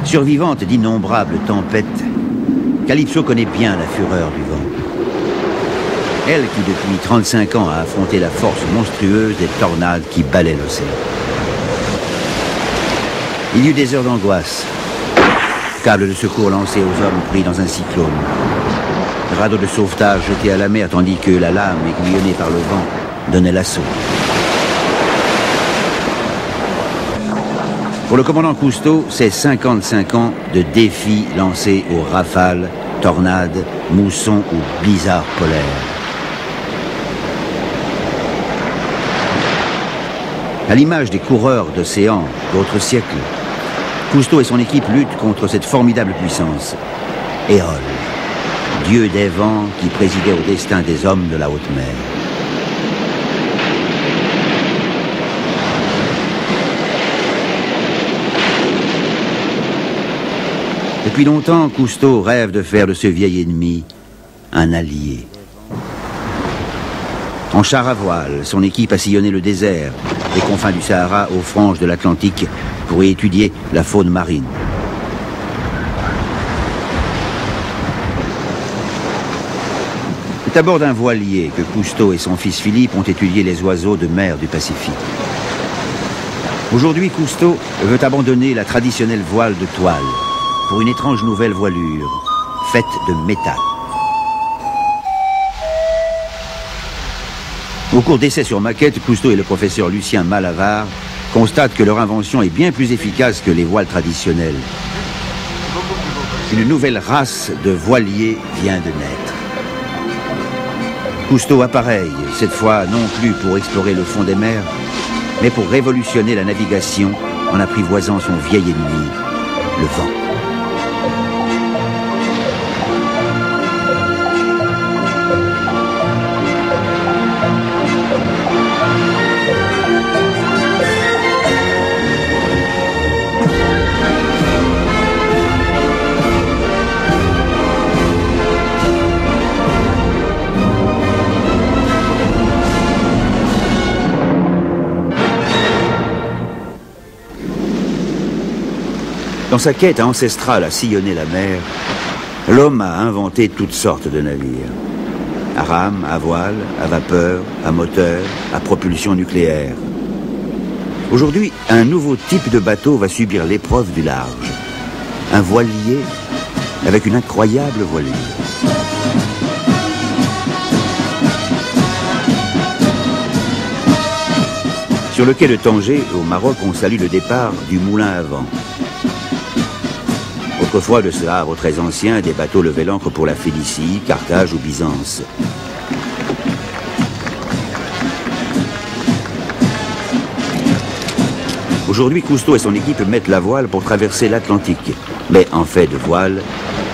Survivante d'innombrables tempêtes, Calypso connaît bien la fureur du vent. Elle qui depuis 35 ans a affronté la force monstrueuse des tornades qui balaient l'océan. Il y eut des heures d'angoisse. Câbles de secours lancés aux hommes pris dans un cyclone. Radeaux de sauvetage jetés à la mer tandis que la lame aiguillonnée par le vent donnait l'assaut. Pour le commandant Cousteau, c'est 55 ans de défis lancés aux rafales, tornades, moussons ou blizzards polaires. À l'image des coureurs d'océan d'autres siècles, Cousteau et son équipe luttent contre cette formidable puissance. Éole, dieu des vents qui présidait au destin des hommes de la haute mer. Depuis longtemps, Cousteau rêve de faire de ce vieil ennemi un allié. En char à voile, son équipe a sillonné le désert, des confins du Sahara aux franges de l'Atlantique, pour y étudier la faune marine. C'est à bord d'un voilier que Cousteau et son fils Philippe ont étudié les oiseaux de mer du Pacifique. Aujourd'hui, Cousteau veut abandonner la traditionnelle voile de toile pour une étrange nouvelle voilure, faite de métal. Au cours d'essais sur maquette, Cousteau et le professeur Lucien Malavard constatent que leur invention est bien plus efficace que les voiles traditionnelles. Une nouvelle race de voiliers vient de naître. Cousteau appareille, cette fois non plus pour explorer le fond des mers, mais pour révolutionner la navigation en apprivoisant son vieil ennemi, le vent. Dans sa quête ancestrale à sillonner la mer, l'homme a inventé toutes sortes de navires. À rame, à voile, à vapeur, à moteur, à propulsion nucléaire. Aujourd'hui, un nouveau type de bateau va subir l'épreuve du large. Un voilier avec une incroyable voilure. Sur le quai de Tanger, au Maroc, on salue le départ du moulin à vent. Autrefois, de ce havre très ancien, des bateaux levaient l'ancre pour la Phénicie, Carthage ou Byzance. Aujourd'hui, Cousteau et son équipe mettent la voile pour traverser l'Atlantique. Mais en fait de voile,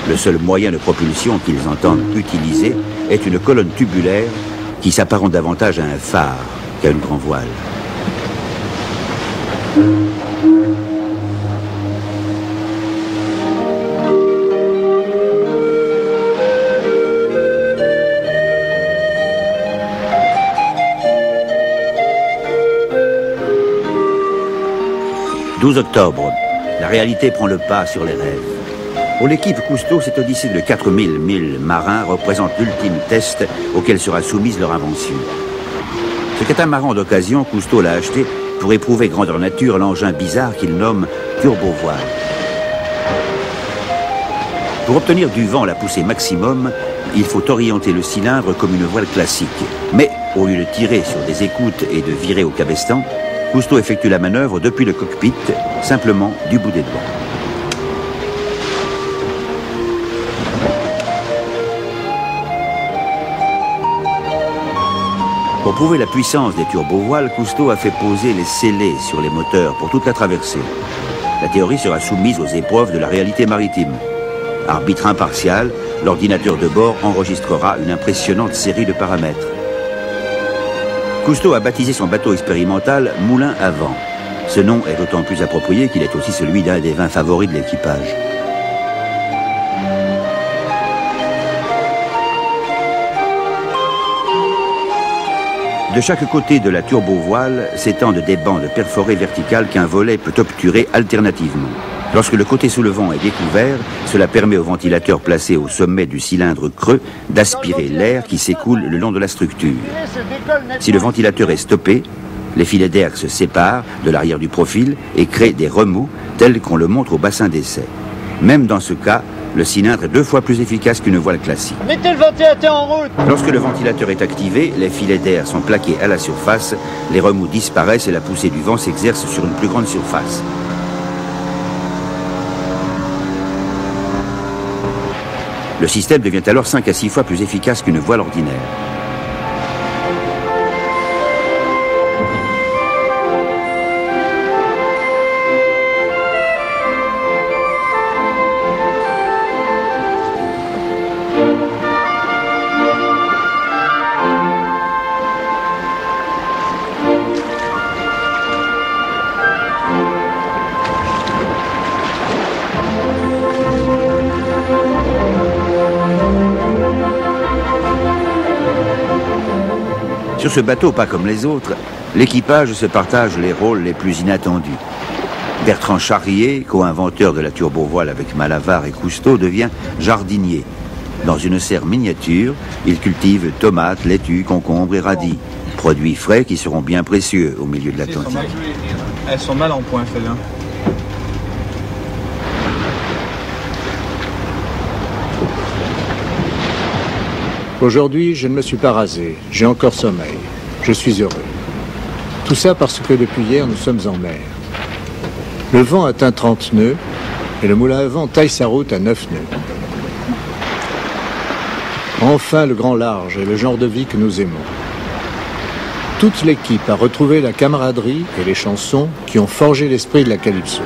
le seul moyen de propulsion qu'ils entendent utiliser est une colonne tubulaire qui s'apparente davantage à un phare qu'à une grand voile. 12 octobre, la réalité prend le pas sur les rêves. Pour l'équipe Cousteau, cette odyssée de 4000 milles marins représente l'ultime test auquel sera soumise leur invention. Ce catamaran d'occasion, Cousteau l'a acheté pour éprouver grandeur nature l'engin bizarre qu'il nomme turbovoile. Pour obtenir du vent la poussée maximum, il faut orienter le cylindre comme une voile classique. Mais au lieu de tirer sur des écoutes et de virer au cabestan, Cousteau effectue la manœuvre depuis le cockpit, simplement du bout des doigts. Pour prouver la puissance des turbovoiles, Cousteau a fait poser les scellés sur les moteurs pour toute la traversée. La théorie sera soumise aux épreuves de la réalité maritime. Arbitre impartial, l'ordinateur de bord enregistrera une impressionnante série de paramètres. Cousteau a baptisé son bateau expérimental Moulin à vent. Ce nom est d'autant plus approprié qu'il est aussi celui d'un des vins favoris de l'équipage. De chaque côté de la turbovoile s'étendent des bandes perforées verticales qu'un volet peut obturer alternativement. Lorsque le côté sous le vent est découvert, cela permet au ventilateur placé au sommet du cylindre creux d'aspirer l'air qui s'écoule le long de la structure. Si le ventilateur est stoppé, les filets d'air se séparent de l'arrière du profil et créent des remous tels qu'on le montre au bassin d'essai. Même dans ce cas, le cylindre est 2 fois plus efficace qu'une voile classique. Mettez le ventilateur en route! Lorsque le ventilateur est activé, les filets d'air sont plaqués à la surface, les remous disparaissent et la poussée du vent s'exerce sur une plus grande surface. Le système devient alors 5 à 6 fois plus efficace qu'une voile ordinaire. Sur ce bateau, pas comme les autres, l'équipage se partage les rôles les plus inattendus. Bertrand Charrier, co-inventeur de la turbovoile avec Malavar et Cousteau, devient jardinier. Dans une serre miniature, il cultive tomates, laitues, concombres et radis. Produits frais qui seront bien précieux au milieu de l'Atlantique. Elles sont mal en point, celles-là. Aujourd'hui, je ne me suis pas rasé. J'ai encore sommeil. Je suis heureux. Tout ça parce que depuis hier, nous sommes en mer. Le vent atteint 30 nœuds et le moulin à vent taille sa route à 9 nœuds. Enfin, le grand large est le genre de vie que nous aimons. Toute l'équipe a retrouvé la camaraderie et les chansons qui ont forgé l'esprit de la Calypso.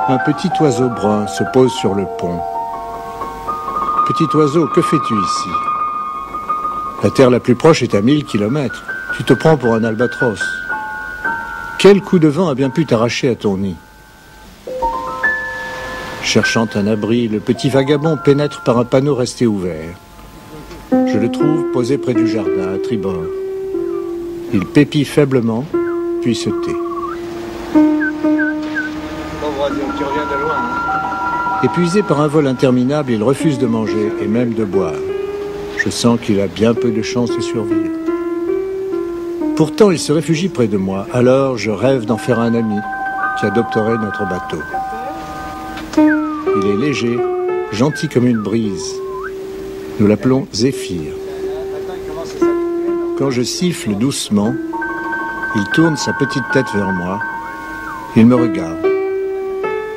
Un petit oiseau brun se pose sur le pont. Petit oiseau, que fais-tu ici? La terre la plus proche est à 1000 kilomètres. Tu te prends pour un albatros. Quel coup de vent a bien pu t'arracher à ton nid? Cherchant un abri, le petit vagabond pénètre par un panneau resté ouvert. Je le trouve posé près du jardin, à tribord. Il pépille faiblement, puis se tait. Tu reviens de loin, hein. Épuisé par un vol interminable, il refuse de manger et même de boire. Je sens qu'il a bien peu de chances de survivre. Pourtant, il se réfugie près de moi. Alors, je rêve d'en faire un ami qui adopterait notre bateau. Il est léger, gentil comme une brise. Nous l'appelons Zéphyr. Quand je siffle doucement, il tourne sa petite tête vers moi. Il me regarde.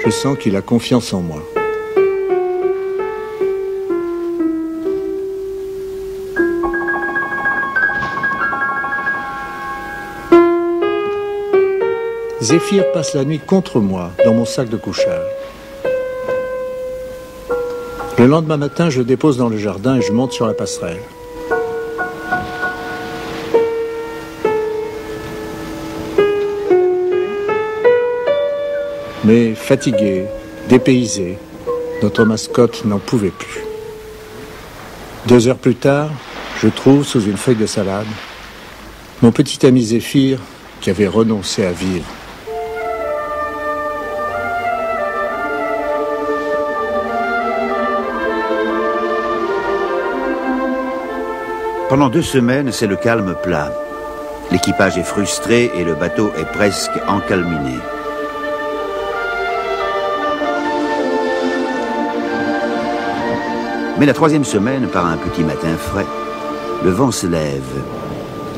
Je sens qu'il a confiance en moi. Zéphyr passe la nuit contre moi, dans mon sac de couchage. Le lendemain matin, je le dépose dans le jardin et je monte sur la passerelle. Mais fatigué, dépaysé, notre mascotte n'en pouvait plus. 2 heures plus tard, je trouve, sous une feuille de salade, mon petit ami Zéphyr qui avait renoncé à vivre. Pendant 2 semaines, c'est le calme plat. L'équipage est frustré et le bateau est presque encalminé. Mais la 3e semaine, par un petit matin frais, le vent se lève,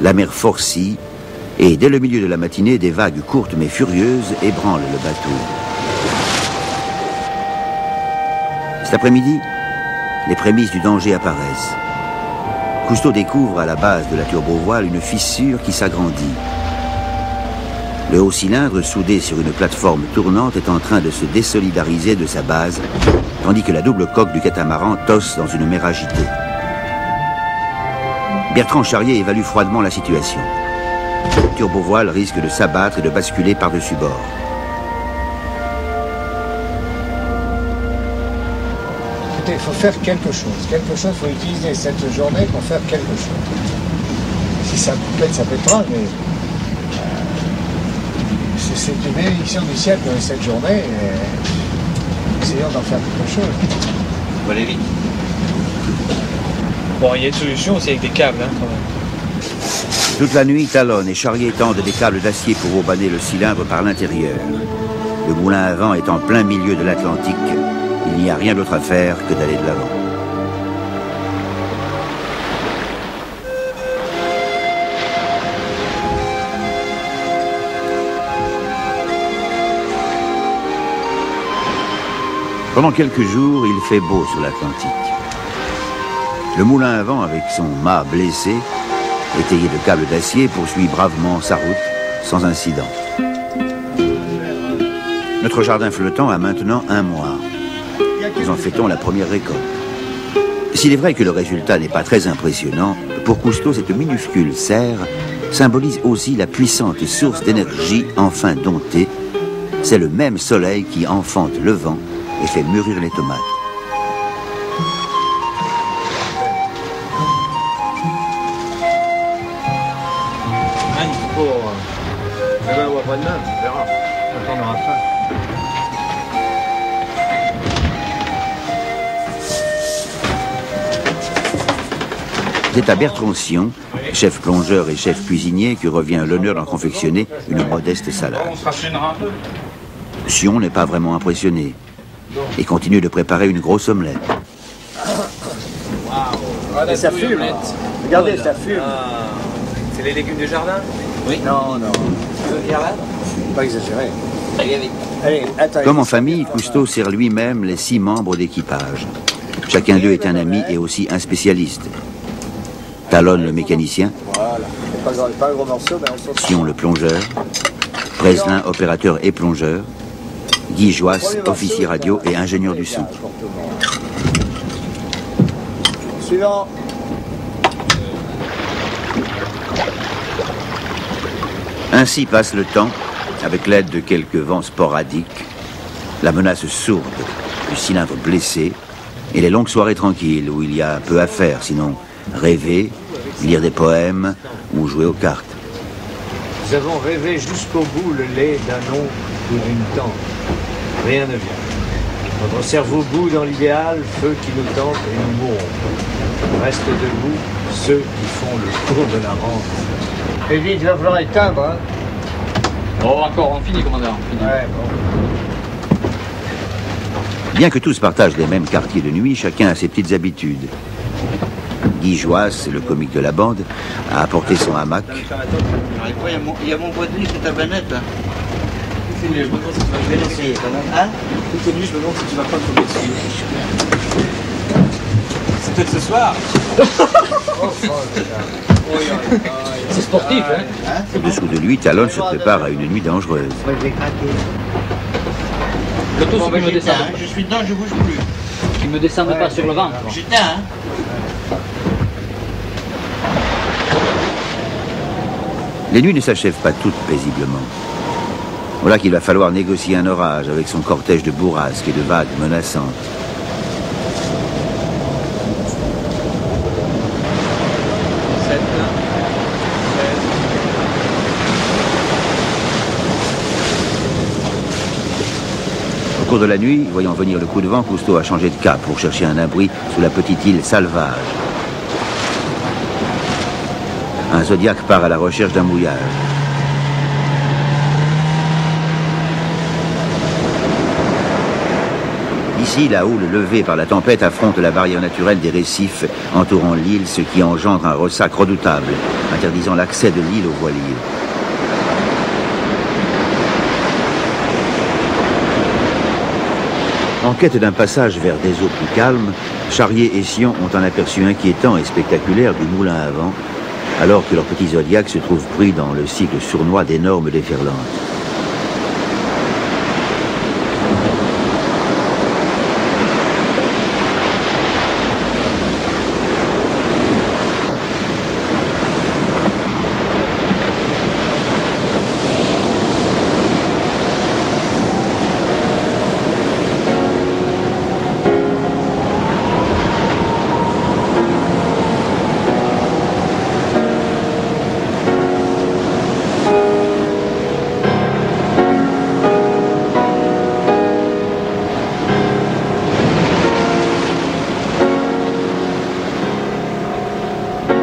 la mer forcit, et dès le milieu de la matinée, des vagues courtes mais furieuses ébranlent le bateau. Cet après-midi, les prémices du danger apparaissent. Cousteau découvre à la base de la turbovoile une fissure qui s'agrandit. Le haut cylindre, soudé sur une plateforme tournante, est en train de se désolidariser de sa base, tandis que la double coque du catamaran tosse dans une mer agitée. Bertrand Charrier évalue froidement la situation. La turbovoile risque de s'abattre et de basculer par-dessus bord. Il faut faire quelque chose. Quelque chose, il faut utiliser cette journée pour faire quelque chose. Si ça pète, ça pètera, mais c'est une bénédiction du ciel de cette journée. Essayons d'en faire quelque chose. On va aller vite. Bon, il y a une solution aussi avec des câbles, hein, quand même. Toute la nuit, Talon et Charrier tendent des câbles d'acier pour aubaner le cylindre par l'intérieur. Le moulin à vent est en plein milieu de l'Atlantique. Il n'y a rien d'autre à faire que d'aller de l'avant. Pendant quelques jours, il fait beau sur l'Atlantique. Le moulin à vent, avec son mât blessé, étayé de câbles d'acier, poursuit bravement sa route, sans incident. Notre jardin flottant a maintenant 1 mois. Nous en fêtons la première récolte. S'il est vrai que le résultat n'est pas très impressionnant, pour Cousteau, cette minuscule serre symbolise aussi la puissante source d'énergie enfin domptée. C'est le même soleil qui enfante le vent et fait mûrir les tomates. Demain ou après-demain, on verra. Quand on aura faim. C'est à Bertrand Sion, chef plongeur et chef cuisinier, que revient l'honneur d'en confectionner une modeste salade. On se raffinera un peu. Sion n'est pas vraiment impressionné et continue de préparer une grosse omelette. Et ça fume. Regardez, ça fume. C'est les légumes du jardin? Oui. Non, non. Pas exagéré. Allez, attends. Comme en famille, Cousteau sert lui-même les 6 membres d'équipage. Chacun d'eux est un ami et aussi un spécialiste. Talon le mécanicien, Voilà. Pas un gros morceau, mais on s'en Sion le plongeur, Breslin opérateur et plongeur, Guy Joisse officier radio et ingénieur du son. Suivant. Ainsi passe le temps, avec l'aide de quelques vents sporadiques, la menace sourde du cylindre blessé et les longues soirées tranquilles où il y a peu à faire, sinon rêver, lire des poèmes ou jouer aux cartes. Nous avons rêvé jusqu'au bout le lait d'un oncle ou d'une tante. Rien ne vient. Notre cerveau bout dans l'idéal, feu qui nous tente et nous mourrons. Restent debout ceux qui font le tour de la rampe. Et vite, il va falloir éteindre, hein. Oh, encore, on finit, commandant. On finit. Ouais, bon. Bien que tous partagent les mêmes quartiers de nuit, chacun a ses petites habitudes. Guy Joisse, le comique de la bande, a apporté son hamac. Il y a mon bois de nuit sur ta planète là. Je me demande si tu vas Vérifier quand même. Hein? Tout connu, je me demande si tu vas pas me tomber dessus. C'est peut-être ce soir. C'est sportif, hein? Dessous de lui, Talon se prépare à une nuit dangereuse. Moi je vais craquer. Le taux, c'est qu'il me j'éteins, descende. hein. Je suis dedans, je bouge plus. Qu'il me descende pas sur le ventre. J'éteins, hein. Les nuits ne s'achèvent pas toutes paisiblement. Voilà qu'il va falloir négocier un orage avec son cortège de bourrasques et de vagues menaçantes. cours de la nuit, voyant venir le coup de vent, Cousteau a changé de cap pour chercher un abri sous la petite île Salvage. Un Zodiac part à la recherche d'un mouillage. Ici, la houle levée par la tempête affronte la barrière naturelle des récifs entourant l'île, ce qui engendre un ressac redoutable, interdisant l'accès de l'île aux voiliers. En quête d'un passage vers des eaux plus calmes, Charrier et Sion ont un aperçu inquiétant et spectaculaire du moulin à vent, alors que leur petit Zodiac se trouve pris dans le cycle sournois d'énormes déferlantes.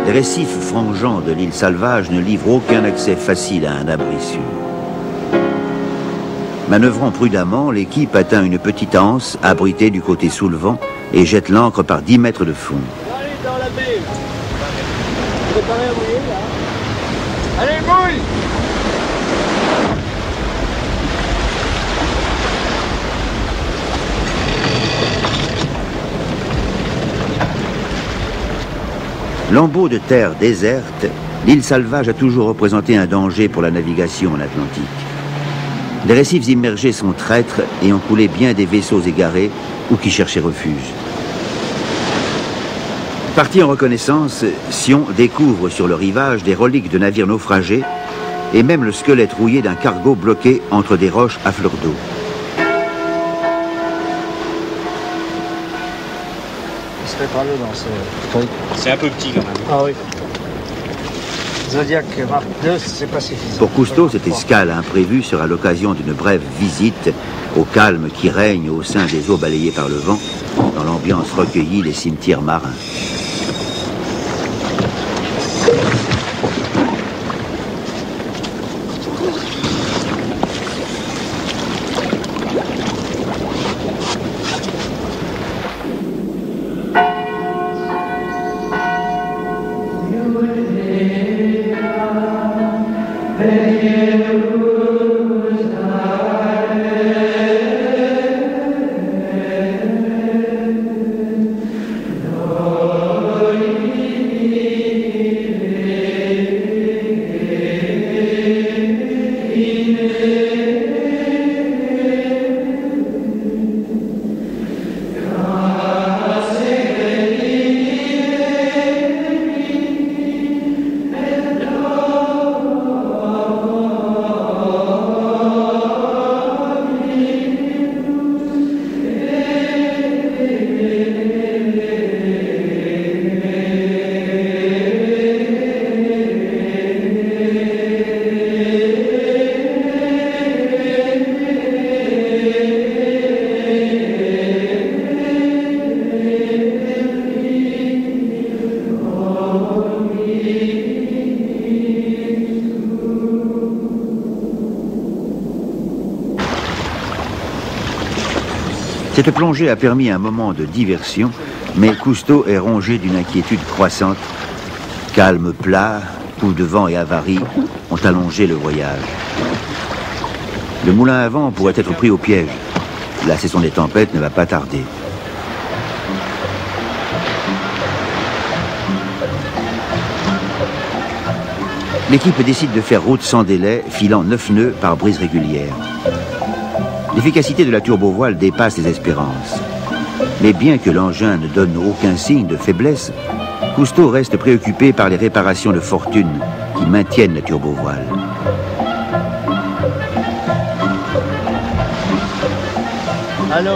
Les récifs frangeants de l'île Salvage ne livrent aucun accès facile à un abri sûr. Manœuvrant prudemment, l'équipe atteint une petite anse abritée du côté sous le vent et jette l'ancre par 10 mètres de fond. Allez, dans la baie. Préparez à mouiller, là. Allez, mouille! Lambeau de terre déserte, l'île Salvage a toujours représenté un danger pour la navigation en Atlantique. Les récifs immergés sont traîtres et ont coulé bien des vaisseaux égarés ou qui cherchaient refuge. Parti en reconnaissance, Sion découvre sur le rivage des reliques de navires naufragés et même le squelette rouillé d'un cargo bloqué entre des roches à fleur d'eau. Par là dans ce truc. C'est un peu petit quand même. Ah oui. Zodiac Mark II, c'est pas suffisant. Pour Cousteau, cette escale imprévue sera l'occasion d'une brève visite au calme qui règne au sein des eaux balayées par le vent, dans l'ambiance recueillie des cimetières marins. Cette plongée a permis un moment de diversion, mais Cousteau est rongé d'une inquiétude croissante. Calme plat, coups de vent et avaries ont allongé le voyage. Le moulin à vent pourrait être pris au piège. La saison des tempêtes ne va pas tarder. L'équipe décide de faire route sans délai, filant 9 nœuds par brise régulière. L'efficacité de la turbovoile dépasse les espérances. Mais bien que l'engin ne donne aucun signe de faiblesse, Cousteau reste préoccupé par les réparations de fortune qui maintiennent la turbovoile. Allô,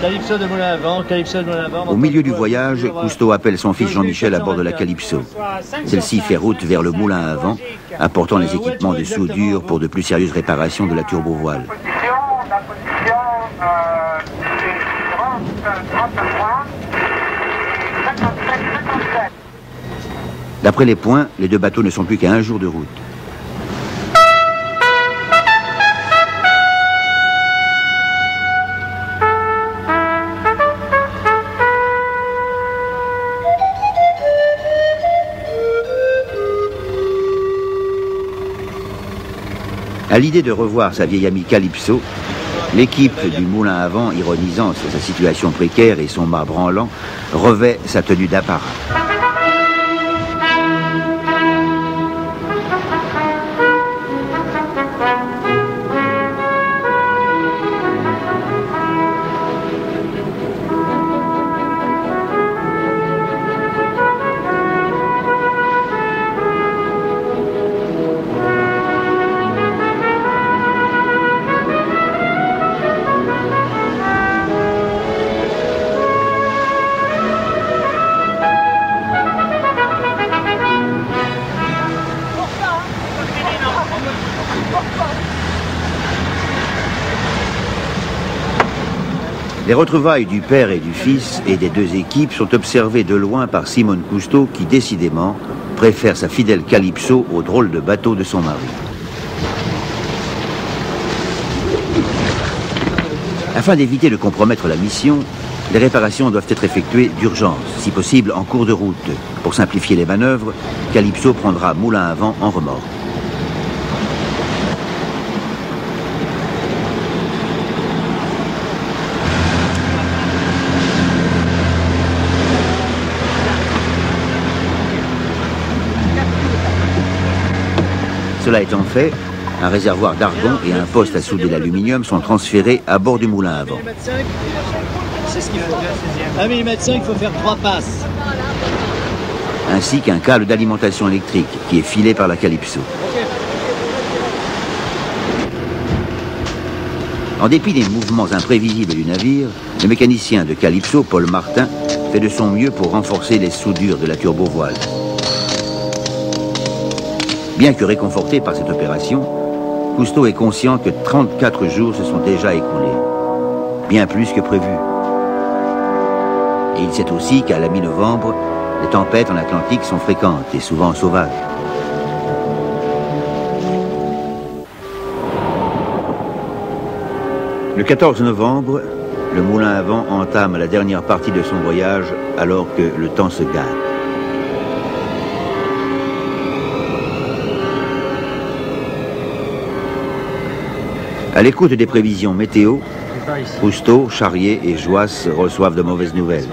Calypso de Moulin à Vent, Calypso de Moulin à Vent. Au milieu du voyage, Cousteau appelle son fils Jean-Michel à bord de la Calypso. Celle-ci fait route vers le moulin à vent, apportant les équipements de soudure pour de plus sérieuses réparations de la turbovoile. D'après les points, les deux bateaux ne sont plus qu'à 1 jour de route. À l'idée de revoir sa vieille amie Calypso, l'équipe du moulin à vent, ironisant sur sa situation précaire et son mât branlant, revêt sa tenue d'apparat. Les retrouvailles du père et du fils et des deux équipes sont observées de loin par Simone Cousteau qui, décidément, préfère sa fidèle Calypso au drôle de bateau de son mari. Afin d'éviter de compromettre la mission, les réparations doivent être effectuées d'urgence, si possible en cours de route. Pour simplifier les manœuvres, Calypso prendra moulin à vent en remorque. Cela étant fait, un réservoir d'argon et un poste à souder l'aluminium sont transférés à bord du moulin à vent. C'est ce qu'il faut. 1 mm, il faut faire 3 passes. Ainsi qu'un câble d'alimentation électrique qui est filé par la Calypso. En dépit des mouvements imprévisibles du navire, le mécanicien de Calypso, Paul Martin, fait de son mieux pour renforcer les soudures de la turbovoile. Bien que réconforté par cette opération, Cousteau est conscient que 34 jours se sont déjà écoulés, bien plus que prévu. Et il sait aussi qu'à la mi-novembre, les tempêtes en Atlantique sont fréquentes et souvent sauvages. Le 14 novembre, le moulin à vent entame la dernière partie de son voyage alors que le temps se gâte. À l'écoute des prévisions météo, Cousteau, Charrier et Joisse reçoivent de mauvaises nouvelles.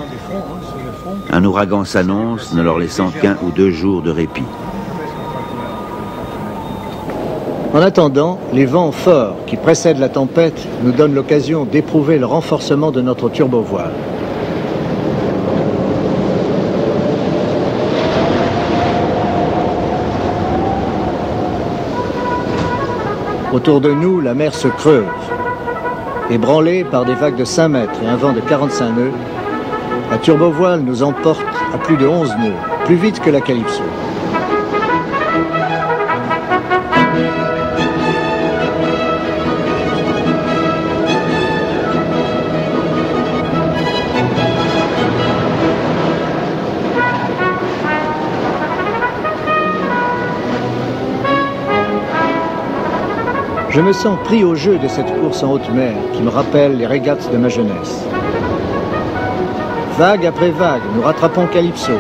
Un ouragan s'annonce, ne leur laissant qu'1 ou 2 jours de répit. En attendant, les vents forts qui précèdent la tempête nous donnent l'occasion d'éprouver le renforcement de notre turbovoile. Autour de nous, la mer se creuse. Ébranlée par des vagues de 5 mètres et un vent de 45 nœuds, la turbovoile nous emporte à plus de 11 nœuds, plus vite que la Calypso. Je me sens pris au jeu de cette course en haute mer qui me rappelle les régates de ma jeunesse. Vague après vague, nous rattrapons Calypso.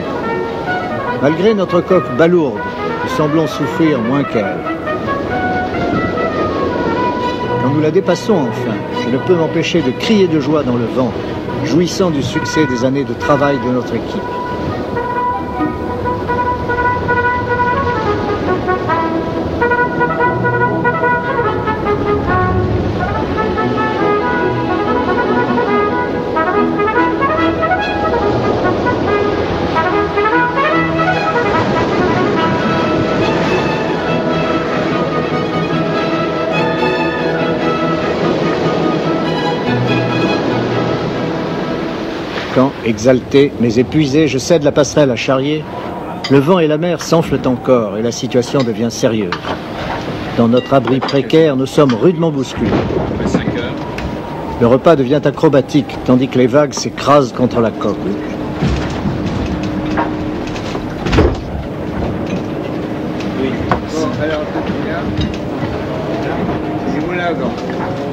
Malgré notre coque balourde, nous semblons souffrir moins qu'elle. Quand nous la dépassons enfin, je ne peux m'empêcher de crier de joie dans le vent, jouissant du succès des années de travail de notre équipe. Quand, exalté, mais épuisé, je cède la passerelle à Charrier, le vent et la mer s'enflent encore et la situation devient sérieuse. Dans notre abri précaire, nous sommes rudement bousculés. Le repas devient acrobatique, tandis que les vagues s'écrasent contre la coque.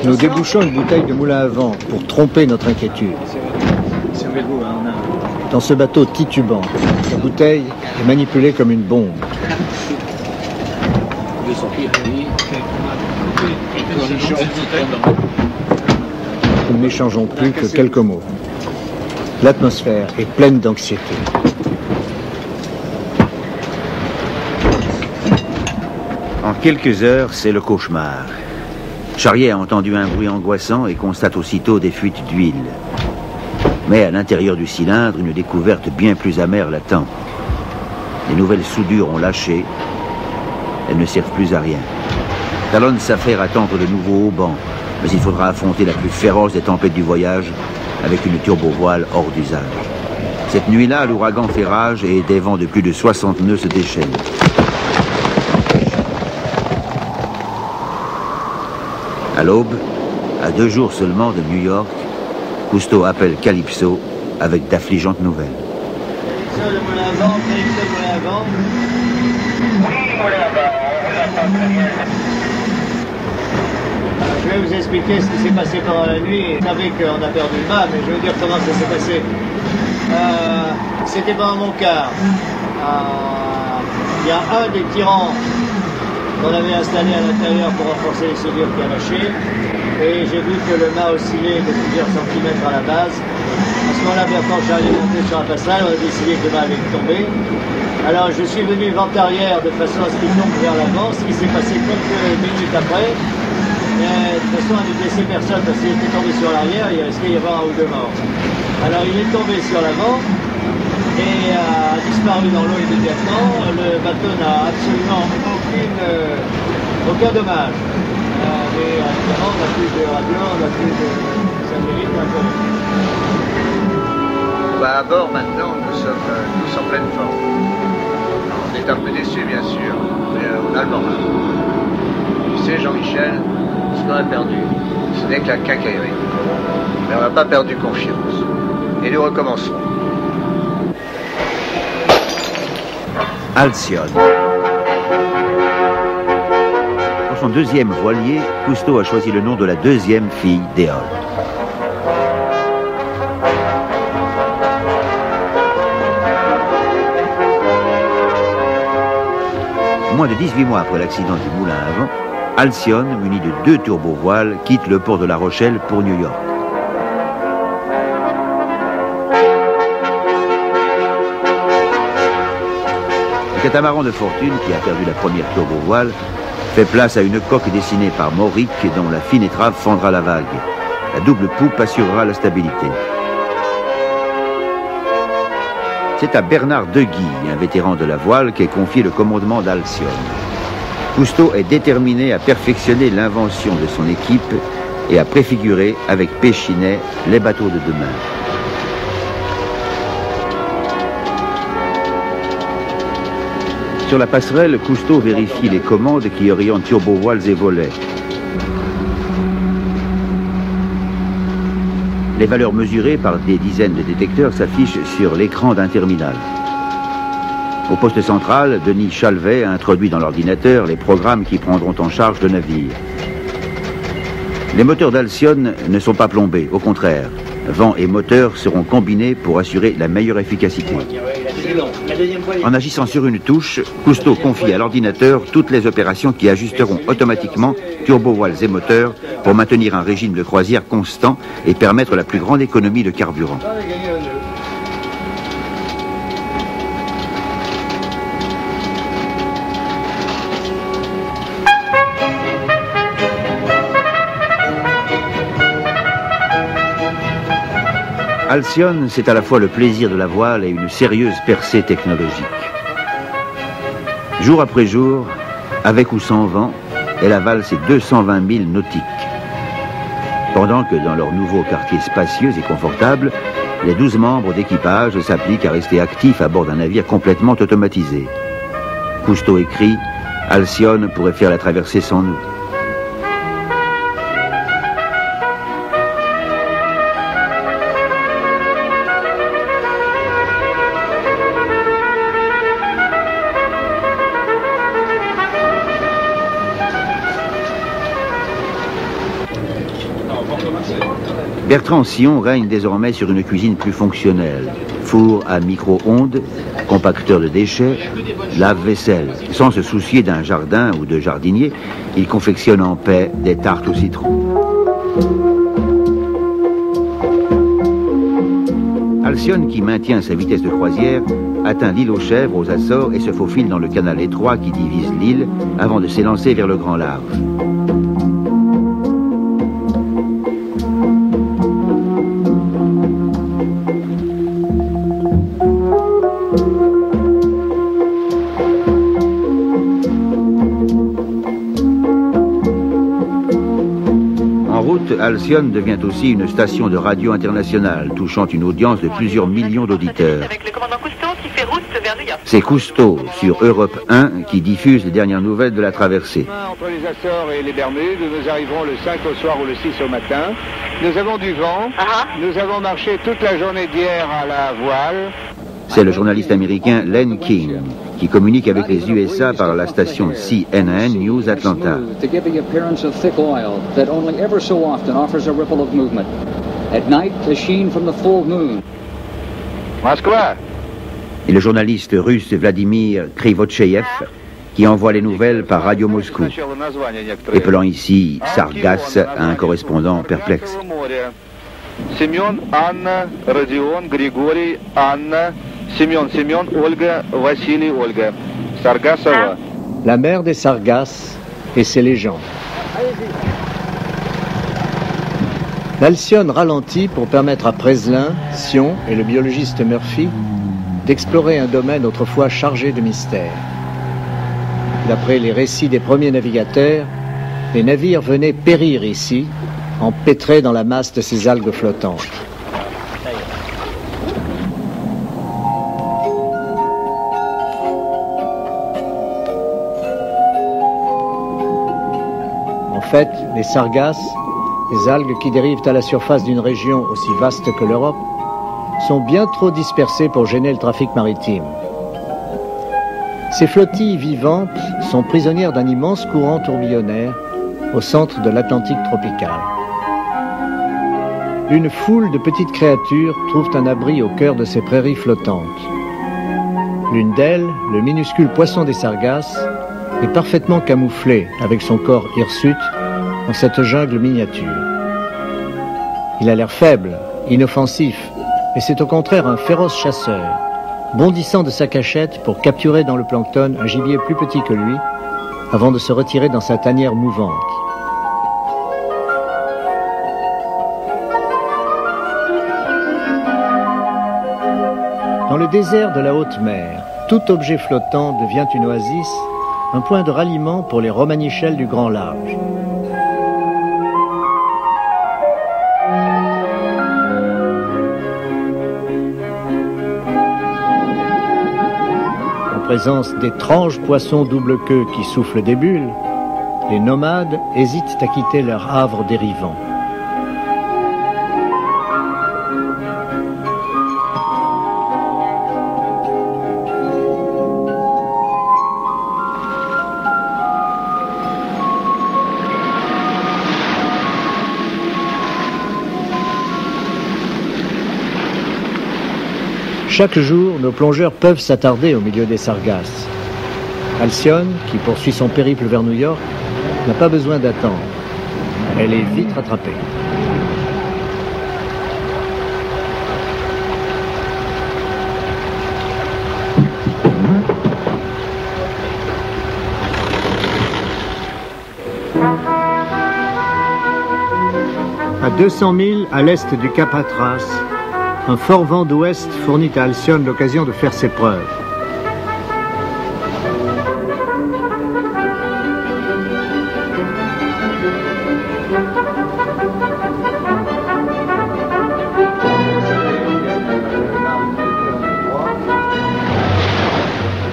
Nous débouchons une bouteille de moulin à vent pour tromper notre inquiétude. Dans ce bateau titubant, la bouteille est manipulée comme une bombe. Nous n'échangeons plus que quelques mots. L'atmosphère est pleine d'anxiété. En quelques heures, c'est le cauchemar. Charrier a entendu un bruit angoissant et constate aussitôt des fuites d'huile. Mais à l'intérieur du cylindre, une découverte bien plus amère l'attend. Les nouvelles soudures ont lâché. Elles ne servent plus à rien. Talon s'affaire à tendre de nouveau au banc, mais il faudra affronter la plus féroce des tempêtes du voyage avec une turbovoile hors d'usage. Cette nuit-là, l'ouragan fait rage et des vents de plus de 60 nœuds se déchaînent. À l'aube, à 2 jours seulement de New York, Cousteau appelle Calypso avec d'affligeantes nouvelles. Ça, le moulin à vent, Calypso, le moulin à vent. Oui, moulin à vent, on vous entend très bien. Je vais vous expliquer ce qui s'est passé pendant la nuit. Vous savez qu'on a perdu le mât, mais je vais vous dire comment ça s'est passé. C'était pendant mon quart. Il y a un des tyrans qu'on avait installé à l'intérieur pour renforcer les soudures qui a lâché. Et j'ai vu que le mât oscillait de plusieurs centimètres à la base. À ce moment-là, Bertrand Charrier est monté sur la passade, on a décidé que le mât allait tomber. Alors je suis venu vent arrière de façon à ce qu'il tombe vers l'avant, ce qui s'est passé quelques minutes après. Mais de toute façon, on ne blessé personne parce qu'il était tombé sur l'arrière, il risquait d'y avoir 1 ou 2 morts. Alors il est tombé sur l'avant et a disparu dans l'eau immédiatement. Le bateau n'a absolument aucun dommage. Mais évidemment, on n'a plus de radio, on n'a plus de satellite, À bord, maintenant, nous sommes tous en pleine forme. On est un peu déçus, bien sûr, mais on a le moral. Tu sais, Jean-Michel, ce qu'on a perdu, ce n'est que la quincaillerie. Mais on n'a pas perdu confiance. Et nous recommençons. Alcyone. Pour son 2e voilier, Cousteau a choisi le nom de la 2e fille d'Éole. Moins de 18 mois après l'accident du moulin à vent, Alcyone, muni de 2 turbovoiles, quitte le port de La Rochelle pour New York. Le catamaran de fortune, qui a perdu la première turbovoile, fait place à une coque dessinée par Mauric dont la fine étrave fendra la vague. La double poupe assurera la stabilité. C'est à Bernard Deguy, un vétéran de la voile, qu'est confié le commandement d'Alcyone. Cousteau est déterminé à perfectionner l'invention de son équipe et à préfigurer avec Péchinet les bateaux de demain. Sur la passerelle, Cousteau vérifie les commandes qui orientent turbovoiles et volets. Les valeurs mesurées par des dizaines de détecteurs s'affichent sur l'écran d'un terminal. Au poste central, Denis Chalvet a introduit dans l'ordinateur les programmes qui prendront en charge le navire. Les moteurs d'Alcyone ne sont pas plombés, au contraire. Vent et moteur seront combinés pour assurer la meilleure efficacité. En agissant sur une touche, Cousteau confie à l'ordinateur toutes les opérations qui ajusteront automatiquement turbovoiles et moteurs pour maintenir un régime de croisière constant et permettre la plus grande économie de carburant. Alcyone, c'est à la fois le plaisir de la voile et une sérieuse percée technologique. Jour après jour, avec ou sans vent, elle avale ses 220 000 nautiques. Pendant que dans leur nouveau quartier spacieux et confortable, les 12 membres d'équipage s'appliquent à rester actifs à bord d'un navire complètement automatisé. Cousteau écrit « Alcyone pourrait faire la traversée sans nous ». Bertrand Sillon règne désormais sur une cuisine plus fonctionnelle. Four à micro-ondes, compacteur de déchets, lave-vaisselle. Sans se soucier d'un jardin ou de jardinier, il confectionne en paix des tartes au citron. Alcyone, qui maintient sa vitesse de croisière, atteint l'île aux Chèvres aux Açores et se faufile dans le canal étroit qui divise l'île avant de s'élancer vers le grand large. Alcyone devient aussi une station de radio internationale, touchant une audience de plusieurs millions d'auditeurs. C'est Cousteau, sur Europe 1, qui diffuse les dernières nouvelles de la traversée. Entre les Açores et les Bermudes, nous arriverons le 5 au soir ou le 6 au matin. Nous avons du vent, nous avons marché toute la journée d'hier à la voile. C'est le journaliste américain Len King, qui communique avec les USA par la station CNN News Atlanta. Et le journaliste russe Vladimir Krivotcheyev, qui envoie les nouvelles par Radio Moscou, épelant ici Sargasse à un correspondant perplexe. Semyon, Anna, Rodion, Grigori, Anna, Semyon, Olga, Vassili, Olga. Sargassova. La mer des Sargasses et ses légendes. L'Alcyone ralentit pour permettre à Preslin, Sion et le biologiste Murphy d'explorer un domaine autrefois chargé de mystères. D'après les récits des premiers navigateurs, les navires venaient périr ici, empêtrés dans la masse de ces algues flottantes. En fait, les sargasses, les algues qui dérivent à la surface d'une région aussi vaste que l'Europe, sont bien trop dispersées pour gêner le trafic maritime. Ces flottilles vivantes sont prisonnières d'un immense courant tourbillonnaire au centre de l'Atlantique tropical. Une foule de petites créatures trouvent un abri au cœur de ces prairies flottantes. L'une d'elles, le minuscule poisson des sargasses, est parfaitement camouflé avec son corps hirsute dans cette jungle miniature. Il a l'air faible, inoffensif, mais c'est au contraire un féroce chasseur, bondissant de sa cachette pour capturer dans le plancton un gibier plus petit que lui, avant de se retirer dans sa tanière mouvante. Dans le désert de la haute mer, tout objet flottant devient une oasis, un point de ralliement pour les romanichels du grand large. En présence d'étranges poissons double-queue qui soufflent des bulles, les nomades hésitent à quitter leur havre dérivant. Chaque jour, nos plongeurs peuvent s'attarder au milieu des sargasses. Alcyone, qui poursuit son périple vers New York, n'a pas besoin d'attendre. Elle est vite rattrapée. À 200 milles à l'est du Cap Hatteras, un fort vent d'ouest fournit à Alcyone l'occasion de faire ses preuves.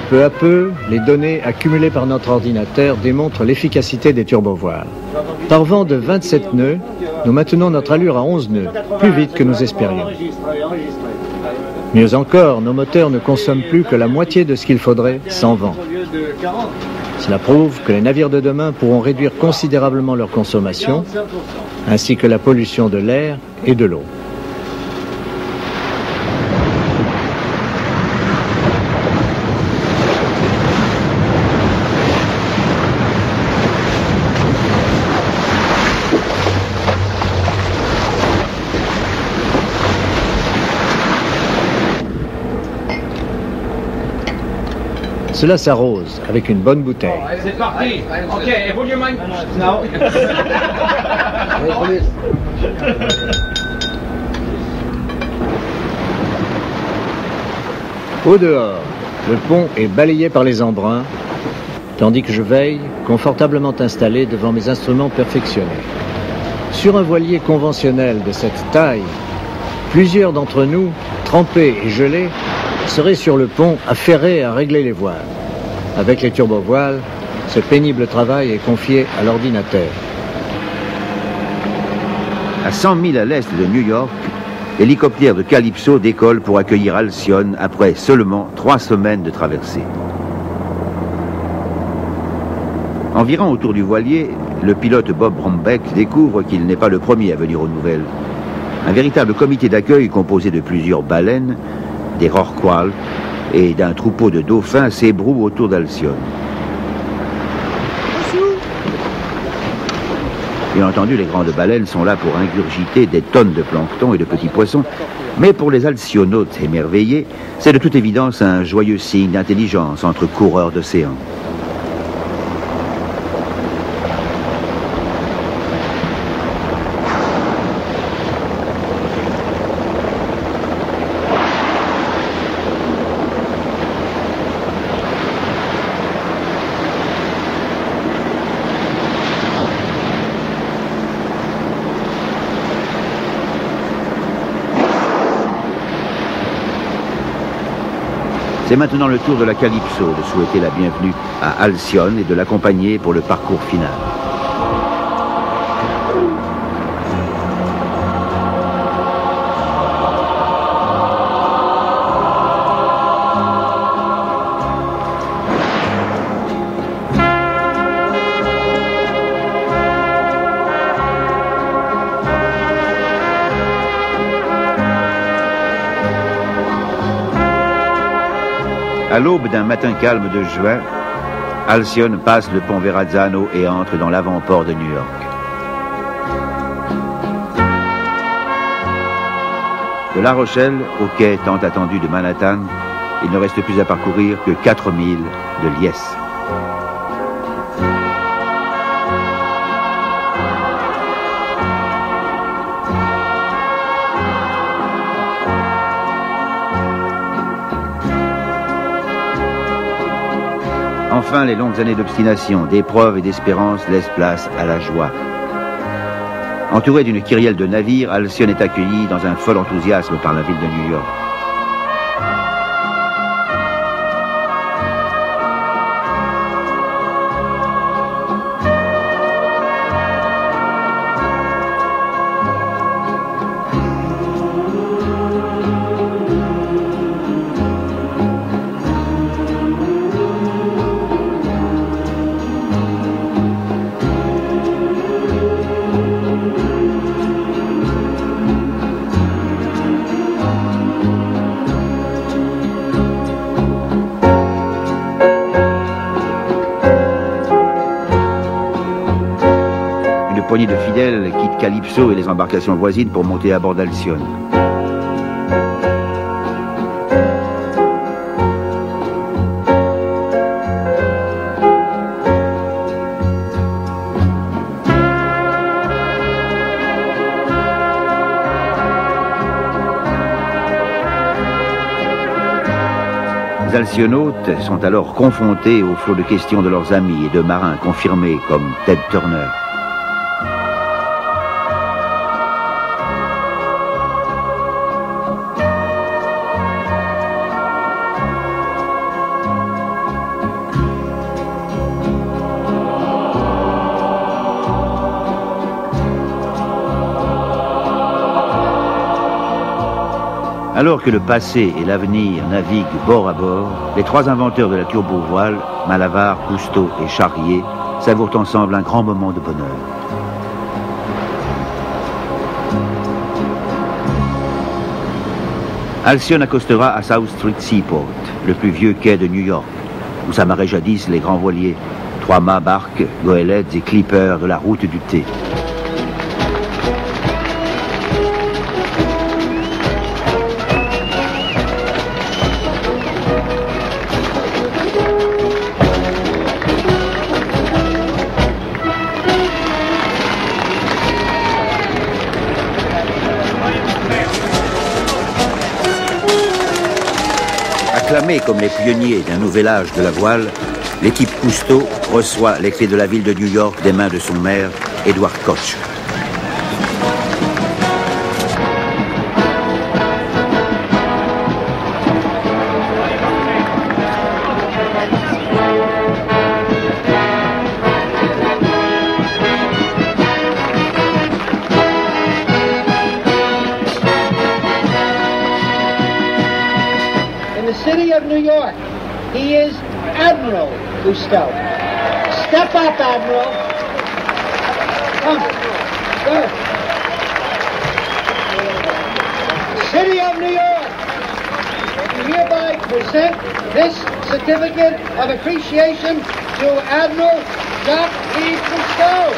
Peu à peu, les données accumulées par notre ordinateur démontrent l'efficacité des turbovoiles. Par vent de 27 nœuds, nous maintenons notre allure à 11 nœuds, plus vite que nous espérions. Mieux encore, nos moteurs ne consomment plus que la moitié de ce qu'il faudrait sans vent. Cela prouve que les navires de demain pourront réduire considérablement leur consommation, ainsi que la pollution de l'air et de l'eau. Cela s'arrose avec une bonne bouteille. C'est parti. Ok, would you mind? No. Au dehors, le pont est balayé par les embruns, tandis que je veille, confortablement installé devant mes instruments perfectionnés. Sur un voilier conventionnel de cette taille, plusieurs d'entre nous, trempés et gelés, seraient sur le pont affairés à régler les voiles. Avec les turbovoiles, ce pénible travail est confié à l'ordinateur. À 100 000 à l'est de New York, l'hélicoptère de Calypso décolle pour accueillir Alcyone après seulement 3 semaines de traversée. En virant autour du voilier, le pilote Bob Brombeck découvre qu'il n'est pas le premier à venir aux nouvelles. Un véritable comité d'accueil composé de plusieurs baleines, des rorquals et d'un troupeau de dauphins s'ébroue autour d'Alcyone. Bien entendu, les grandes baleines sont là pour ingurgiter des tonnes de plancton et de petits poissons, mais pour les alcyonautes émerveillés, c'est de toute évidence un joyeux signe d'intelligence entre coureurs d'océan. C'est maintenant le tour de la Calypso de souhaiter la bienvenue à Alcyone et de l'accompagner pour le parcours final. À l'aube d'un matin calme de juin, Alcyone passe le pont Verrazzano et entre dans l'avant-port de New York. De La Rochelle au quai tant attendu de Manhattan, il ne reste plus à parcourir que 4 milles de liesse. Enfin, les longues années d'obstination, d'épreuves et d'espérance laissent place à la joie. Entouré d'une kyrielle de navires, Alcyone est accueillie dans un fol enthousiasme par la ville de New York. Poignée de fidèles quittent Calypso et les embarcations voisines pour monter à bord d'Alcyone. Les alcyonautes sont alors confrontés au flot de questions de leurs amis et de marins confirmés comme Ted Turner. Alors que le passé et l'avenir naviguent bord à bord, les trois inventeurs de la turbovoile, Malavar, Cousteau et Charrier, savourent ensemble un grand moment de bonheur. Alcyon accostera à South Street Seaport, le plus vieux quai de New York, où s'amarraient jadis les grands voiliers, 3 mâts barques, goélettes et clippers de la route du thé. Acclamés comme les pionniers d'un nouvel âge de la voile, l'équipe Cousteau reçoit les clés de la ville de New York des mains de son maire, Edward Koch. City of New York. He is Admiral Cousteau. Step up, Admiral. Come. Go. City of New York, we hereby present this certificate of appreciation to Admiral Jacques E. Cousteau.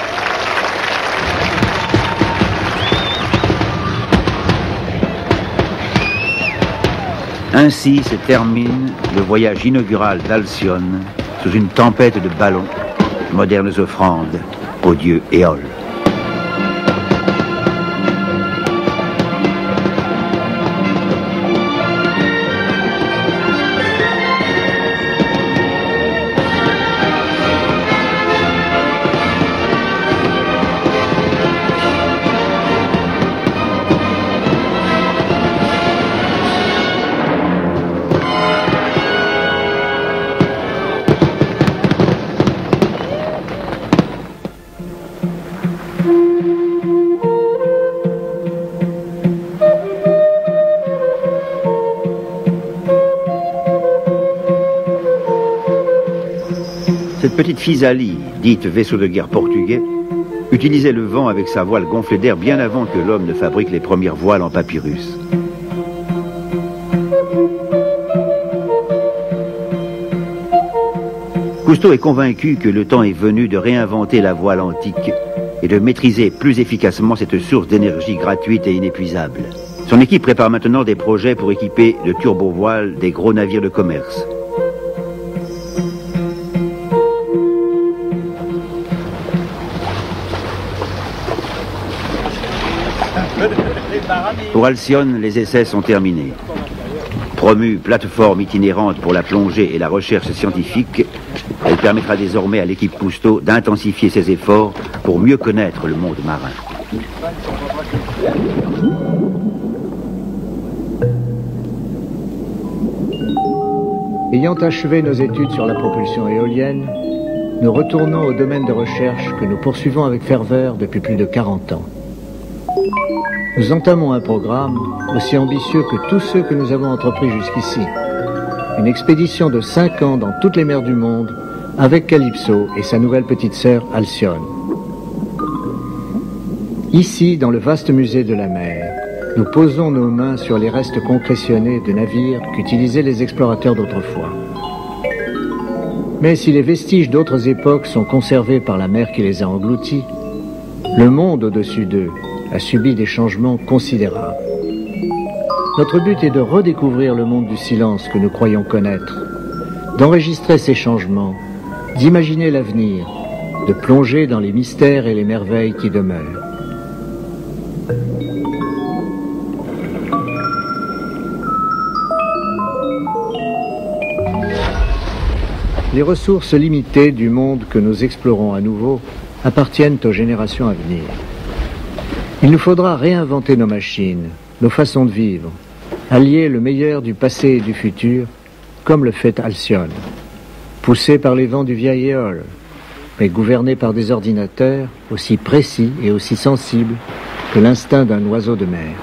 Ainsi se termine le voyage inaugural d'Alcyon sous une tempête de ballons, modernes offrandes au dieu Éole. Cette petite physalie, dite vaisseau de guerre portugais, utilisait le vent avec sa voile gonflée d'air bien avant que l'homme ne fabrique les premières voiles en papyrus. Cousteau est convaincu que le temps est venu de réinventer la voile antique et de maîtriser plus efficacement cette source d'énergie gratuite et inépuisable. Son équipe prépare maintenant des projets pour équiper de turbovoiles des gros navires de commerce. Pour Alcyon, les essais sont terminés. Promue plateforme itinérante pour la plongée et la recherche scientifique, elle permettra désormais à l'équipe Cousteau d'intensifier ses efforts pour mieux connaître le monde marin. Ayant achevé nos études sur la propulsion éolienne, nous retournons au domaine de recherche que nous poursuivons avec ferveur depuis plus de 40 ans. Nous entamons un programme aussi ambitieux que tous ceux que nous avons entrepris jusqu'ici. Une expédition de 5 ans dans toutes les mers du monde avec Calypso et sa nouvelle petite sœur Alcyon. Ici, dans le vaste musée de la mer, nous posons nos mains sur les restes concrétionnés de navires qu'utilisaient les explorateurs d'autrefois. Mais si les vestiges d'autres époques sont conservés par la mer qui les a engloutis, le monde au-dessus d'eux a subi des changements considérables. Notre but est de redécouvrir le monde du silence que nous croyons connaître, d'enregistrer ces changements, d'imaginer l'avenir, de plonger dans les mystères et les merveilles qui demeurent. Les ressources limitées du monde que nous explorons à nouveau appartiennent aux générations à venir. Il nous faudra réinventer nos machines, nos façons de vivre, allier le meilleur du passé et du futur, comme le fait Alcyon, poussé par les vents du vieil Éole, mais gouverné par des ordinateurs aussi précis et aussi sensibles que l'instinct d'un oiseau de mer.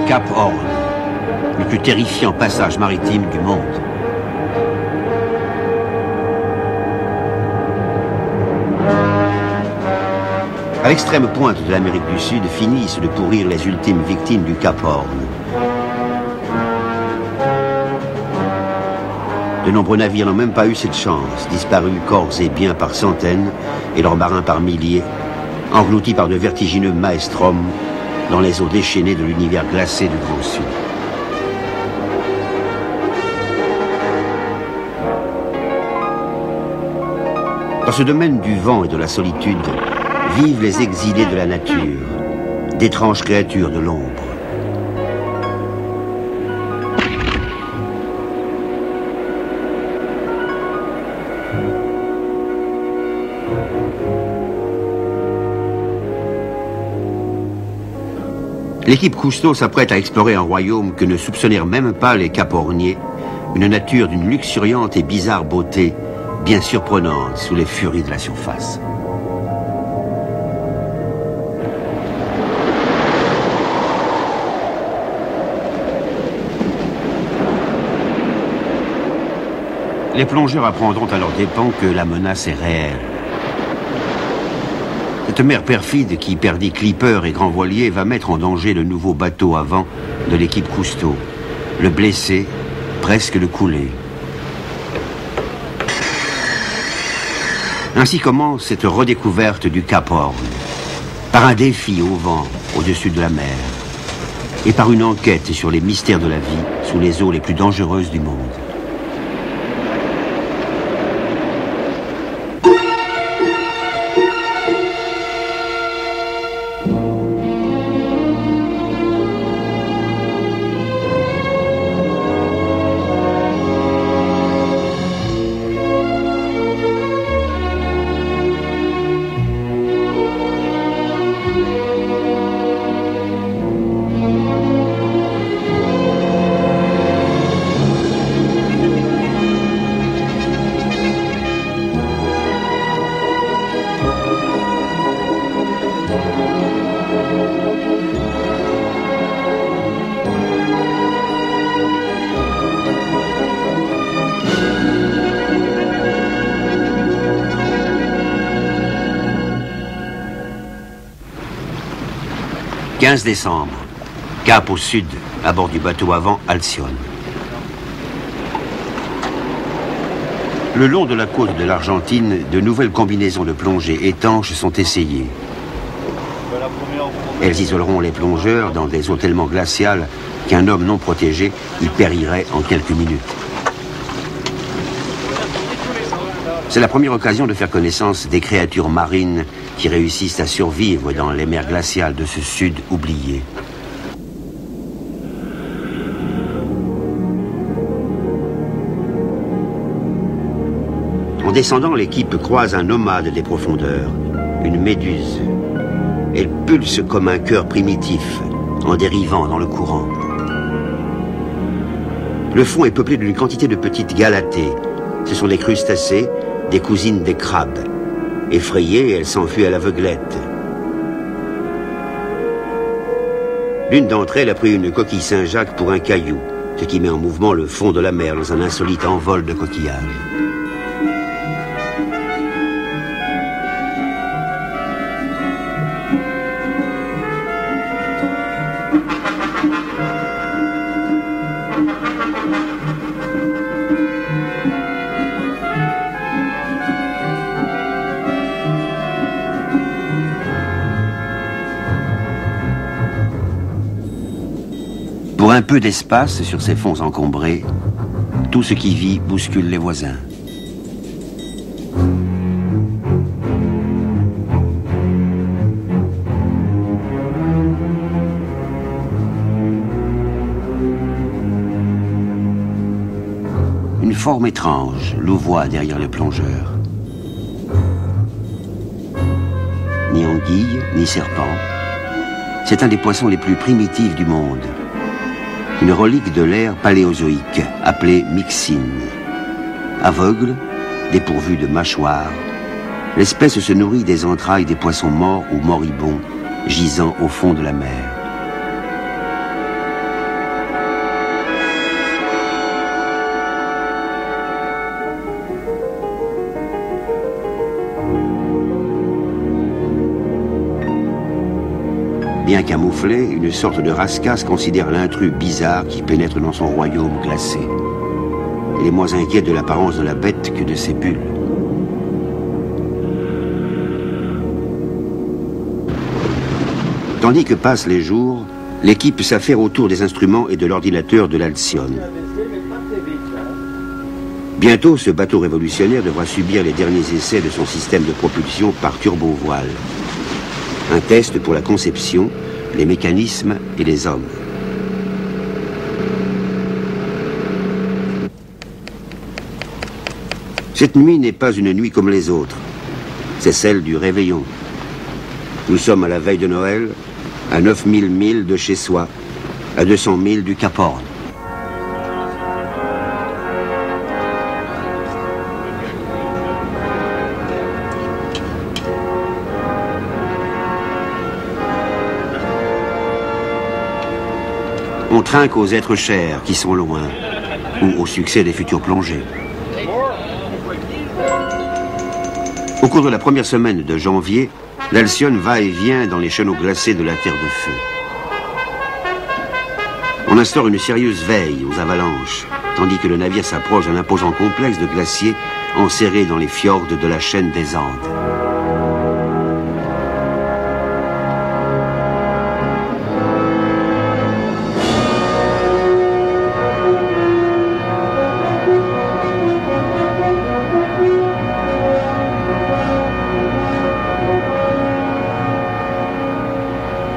Cap Horn, le plus terrifiant passage maritime du monde. À l'extrême pointe de l'Amérique du Sud finissent de pourrir les ultimes victimes du Cap Horn. De nombreux navires n'ont même pas eu cette chance, disparus corps et biens par centaines et leurs marins par milliers, engloutis par de vertigineux maelstroms dans les eaux déchaînées de l'univers glacé du Grand Sud. Dans ce domaine du vent et de la solitude, vivent les exilés de la nature, d'étranges créatures de l'ombre. L'équipe Cousteau s'apprête à explorer un royaume que ne soupçonnèrent même pas les Cap-Horniers, une nature d'une luxuriante et bizarre beauté, bien surprenante sous les furies de la surface. Les plongeurs apprendront à leurs dépens que la menace est réelle. Cette mer perfide qui perdit Clipper et Grand Voilier va mettre en danger le nouveau bateau à vent de l'équipe Cousteau, le blesser, presque le couler. Ainsi commence cette redécouverte du Cap Horn, par un défi au vent au-dessus de la mer, et par une enquête sur les mystères de la vie sous les eaux les plus dangereuses du monde. « 15 décembre, cap au sud, à bord du bateau à vent Alcyone. Le long de la côte de l'Argentine, de nouvelles combinaisons de plongées étanches sont essayées. Elles isoleront les plongeurs dans des eaux tellement glaciales qu'un homme non protégé y périrait en quelques minutes. C'est la première occasion de faire connaissance des créatures marines qui réussissent à survivre dans les mers glaciales de ce sud oublié. En descendant, l'équipe croise un nomade des profondeurs, une méduse. Elle pulse comme un cœur primitif, en dérivant dans le courant. Le fond est peuplé d'une quantité de petites galatées. Ce sont des crustacés, des cousines des crabes. Effrayée, elle s'enfuit à l'aveuglette. L'une d'entre elles a pris une coquille Saint-Jacques pour un caillou, ce qui met en mouvement le fond de la mer dans un insolite envol de coquillages. Pour un peu d'espace sur ces fonds encombrés, tout ce qui vit bouscule les voisins. Une forme étrange louvoie derrière les plongeurs. Ni anguille, ni serpent. C'est un des poissons les plus primitifs du monde. Une relique de l'ère paléozoïque, appelée myxine. Aveugle, dépourvue de mâchoires, l'espèce se nourrit des entrailles des poissons morts ou moribonds, gisant au fond de la mer. Bien camouflé, une sorte de rascasse considère l'intrus bizarre qui pénètre dans son royaume glacé. Il est moins inquiet de l'apparence de la bête que de ses bulles. Tandis que passent les jours, l'équipe s'affaire autour des instruments et de l'ordinateur de l'Alcyone. Bientôt, ce bateau révolutionnaire devra subir les derniers essais de son système de propulsion par turbovoile. Un test pour la conception, les mécanismes et les hommes. Cette nuit n'est pas une nuit comme les autres. C'est celle du réveillon. Nous sommes à la veille de Noël, à 9000 milles de chez soi, à 200 milles du Cap Horn. On trinque aux êtres chers qui sont loin, ou au succès des futures plongées. Au cours de la première semaine de janvier, l'Alcyone va et vient dans les chenaux glacés de la Terre de Feu. On instaure une sérieuse veille aux avalanches, tandis que le navire s'approche d'un imposant complexe de glaciers enserré dans les fjords de la chaîne des Andes.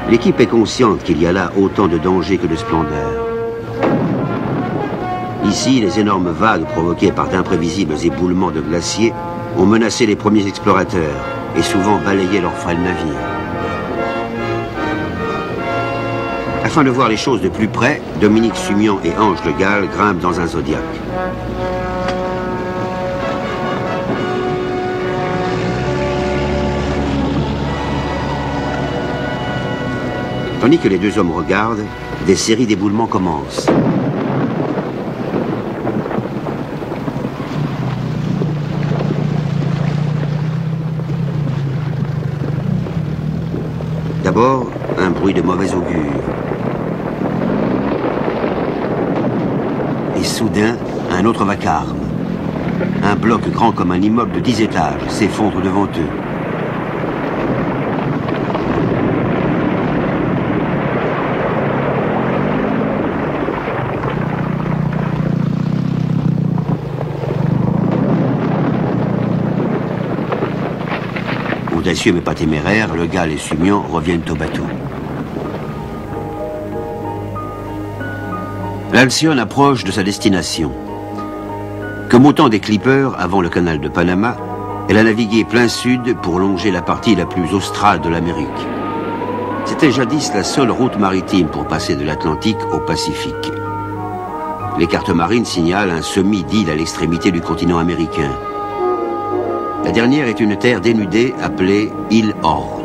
L'équipe est consciente qu'il y a là autant de danger que de splendeur. Ici, les énormes vagues provoquées par d'imprévisibles éboulements de glaciers ont menacé les premiers explorateurs et souvent balayé leurs frêles navires. Afin de voir les choses de plus près, Dominique Sumian et Ange Le Gall grimpent dans un Zodiac. Tandis que les deux hommes regardent, des séries d'éboulements commencent. D'abord, un bruit de mauvais augure. Et soudain, un autre vacarme. Un bloc grand comme un immeuble de 10 étages s'effondre devant eux. Audacieux mais pas téméraire, Le Gall et Sumian reviennent au bateau. L'Alcyone approche de sa destination. Comme au temps des clippers avant le canal de Panama, elle a navigué plein sud pour longer la partie la plus australe de l'Amérique. C'était jadis la seule route maritime pour passer de l'Atlantique au Pacifique. Les cartes marines signalent un semi-d'île à l'extrémité du continent américain. La dernière est une terre dénudée appelée île Horn.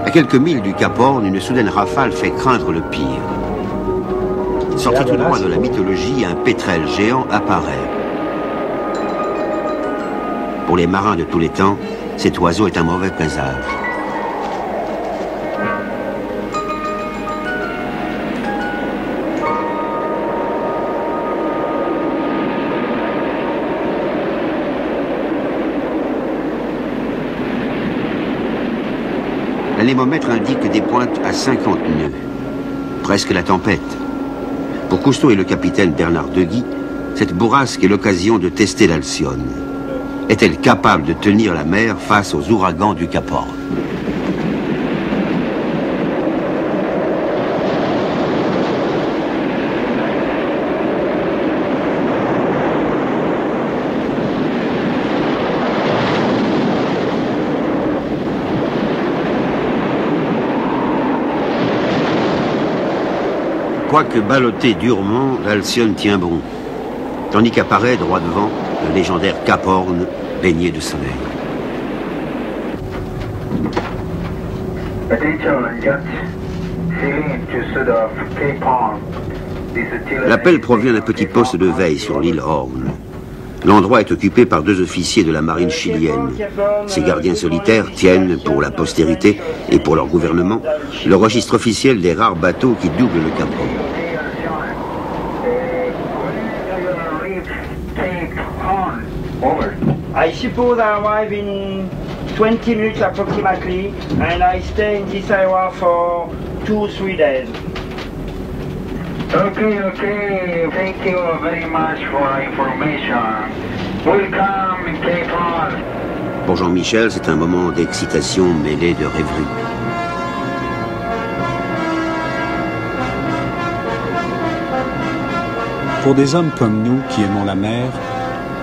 À quelques milles du Cap Horn, une soudaine rafale fait craindre le pire. Sorti tout droit de la mythologie, un pétrel géant apparaît. Pour les marins de tous les temps, cet oiseau est un mauvais présage. L'anémomètre indique des pointes à 50 nœuds. Presque la tempête. Pour Cousteau et le capitaine Bernard Deguy, cette bourrasque est l'occasion de tester l'Alcyone. Est-elle capable de tenir la mer face aux ouragans du Cap Horn? Quoique ballottée durement, l'Alcyone tient bon, tandis qu'apparaît droit devant le légendaire Cap Horn baigné de soleil. L'appel provient d'un petit poste de veille sur l'île Horn. L'endroit est occupé par 2 officiers de la marine chilienne. Ces gardiens solitaires tiennent, pour la postérité et pour leur gouvernement, le registre officiel des rares bateaux qui doublent le Cap Horn. I suppose I arrive in 20 minutes approximately, and I stay in this area for 2 or 3 days. Okay. Thank you very much for information. Welcome in Cape Horn. Pour Jean-Michel, c'est un moment d'excitation mêlée de rêverie. Pour des hommes comme nous qui aimons la mer,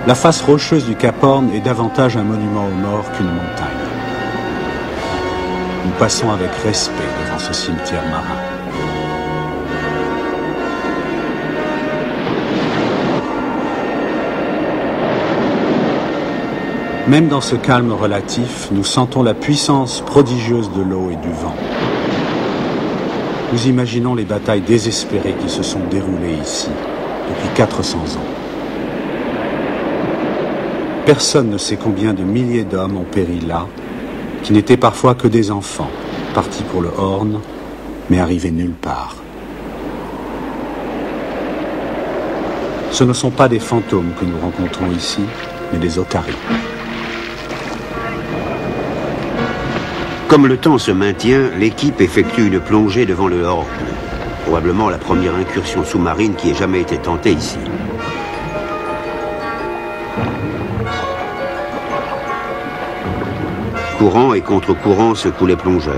la face rocheuse du Cap Horn est davantage un monument aux morts qu'une montagne. Nous passons avec respect devant ce cimetière marin. Même dans ce calme relatif, nous sentons la puissance prodigieuse de l'eau et du vent. Nous imaginons les batailles désespérées qui se sont déroulées ici depuis 400 ans. Personne ne sait combien de milliers d'hommes ont péri là, qui n'étaient parfois que des enfants, partis pour le Horn, mais arrivés nulle part. Ce ne sont pas des fantômes que nous rencontrons ici, mais des otaries. Comme le temps se maintient, l'équipe effectue une plongée devant le Horn, probablement la première incursion sous-marine qui ait jamais été tentée ici. Courant et contre-courant secouent les plongeurs.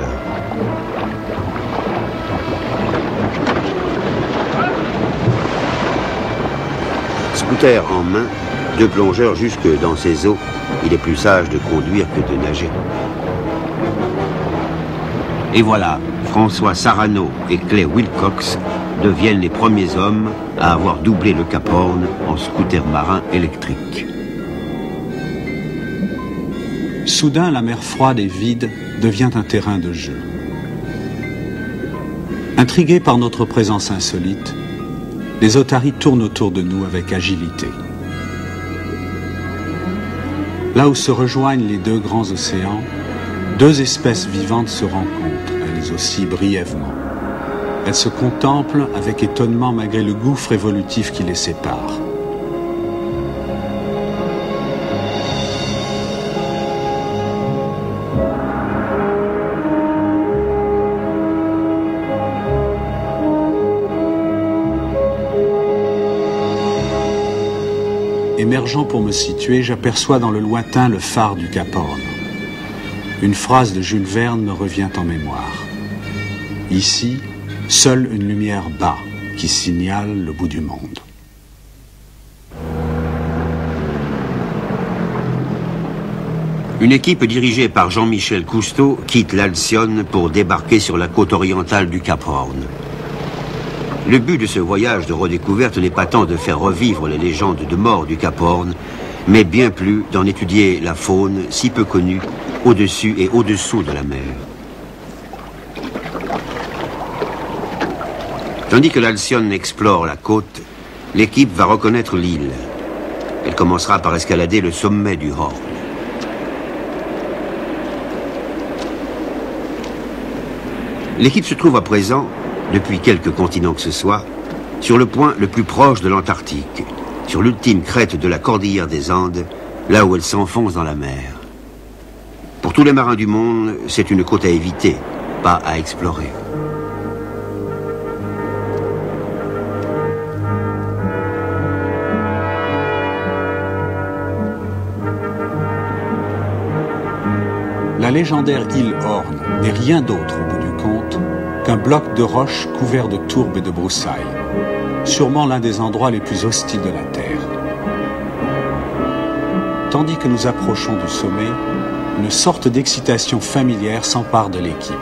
Scooter en main, 2 plongeurs jusque dans ces eaux, il est plus sage de conduire que de nager. Et voilà, François Sarano et Clay Wilcox deviennent les premiers hommes à avoir doublé le Cap Horn en scooter marin électrique. Soudain, la mer froide et vide devient un terrain de jeu. Intrigués par notre présence insolite, les otaries tournent autour de nous avec agilité. Là où se rejoignent les 2 grands océans, 2 espèces vivantes se rencontrent, elles aussi brièvement. Elles se contemplent avec étonnement malgré le gouffre évolutif qui les sépare. Émergeant pour me situer, j'aperçois dans le lointain le phare du Cap Horn. Une phrase de Jules Verne me revient en mémoire. Ici, seule une lumière bat qui signale le bout du monde. Une équipe dirigée par Jean-Michel Cousteau quitte l'Alcyone pour débarquer sur la côte orientale du Cap Horn. Le but de ce voyage de redécouverte n'est pas tant de faire revivre les légendes de mort du Cap Horn, mais bien plus d'en étudier la faune si peu connue au-dessus et au-dessous de la mer. Tandis que l'Alcyone explore la côte, l'équipe va reconnaître l'île. Elle commencera par escalader le sommet du Horn. L'équipe se trouve à présent, depuis quelque continent que ce soit, sur le point le plus proche de l'Antarctique, sur l'ultime crête de la cordillère des Andes, là où elle s'enfonce dans la mer. Pour tous les marins du monde, c'est une côte à éviter, pas à explorer. La légendaire île Horn n'est rien d'autre au bout du compte qu'un bloc de roches couvert de tourbes et de broussailles, sûrement l'un des endroits les plus hostiles de la Terre. Tandis que nous approchons du sommet, une sorte d'excitation familière s'empare de l'équipe,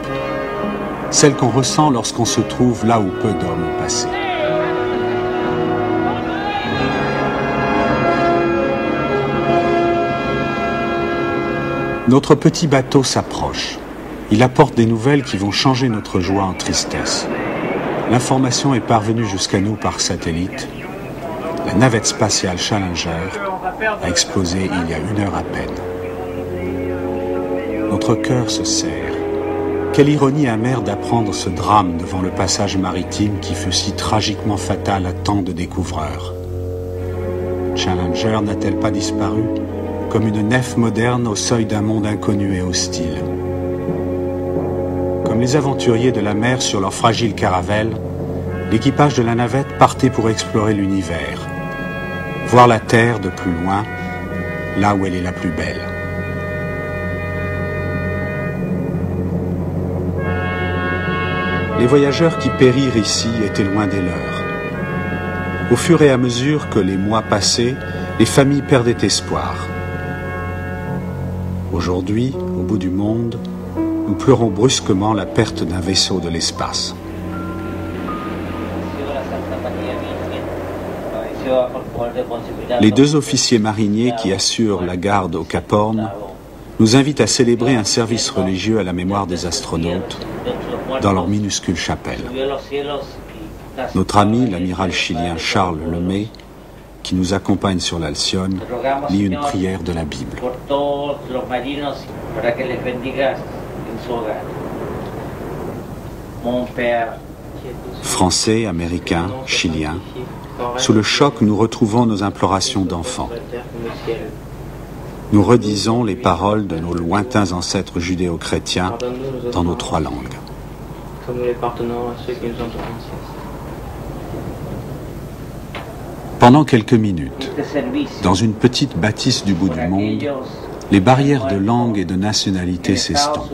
celle qu'on ressent lorsqu'on se trouve là où peu d'hommes ont passé. Notre petit bateau s'approche. Il apporte des nouvelles qui vont changer notre joie en tristesse. L'information est parvenue jusqu'à nous par satellite. la navette spatiale Challenger a explosé il y a 1 heure à peine. Notre cœur se serre. Quelle ironie amère d'apprendre ce drame devant le passage maritime qui fut si tragiquement fatal à tant de découvreurs. Challenger n'a-t-elle pas disparu, comme une nef moderne au seuil d'un monde inconnu et hostile? Comme les aventuriers de la mer sur leur fragile caravelle, l'équipage de la navette partait pour explorer l'univers, voir la Terre de plus loin, là où elle est la plus belle. Les voyageurs qui périrent ici étaient loin des leurs. Au fur et à mesure que les mois passaient, les familles perdaient espoir. Aujourd'hui, au bout du monde, nous pleurons brusquement la perte d'un vaisseau de l'espace. Les 2 officiers mariniers qui assurent la garde au Cap Horn nous invitent à célébrer un service religieux à la mémoire des astronautes dans leur minuscule chapelle. Notre ami, l'amiral chilien Charles Lemay, qui nous accompagne sur l'Alcyone, lit une prière de la Bible. Français, Américains, Chiliens, sous le choc, nous retrouvons nos implorations d'enfants. Nous redisons les paroles de nos lointains ancêtres judéo-chrétiens dans nos 3 langues. Pendant quelques minutes, dans une petite bâtisse du bout du monde, les barrières de langue et de nationalité s'estompent.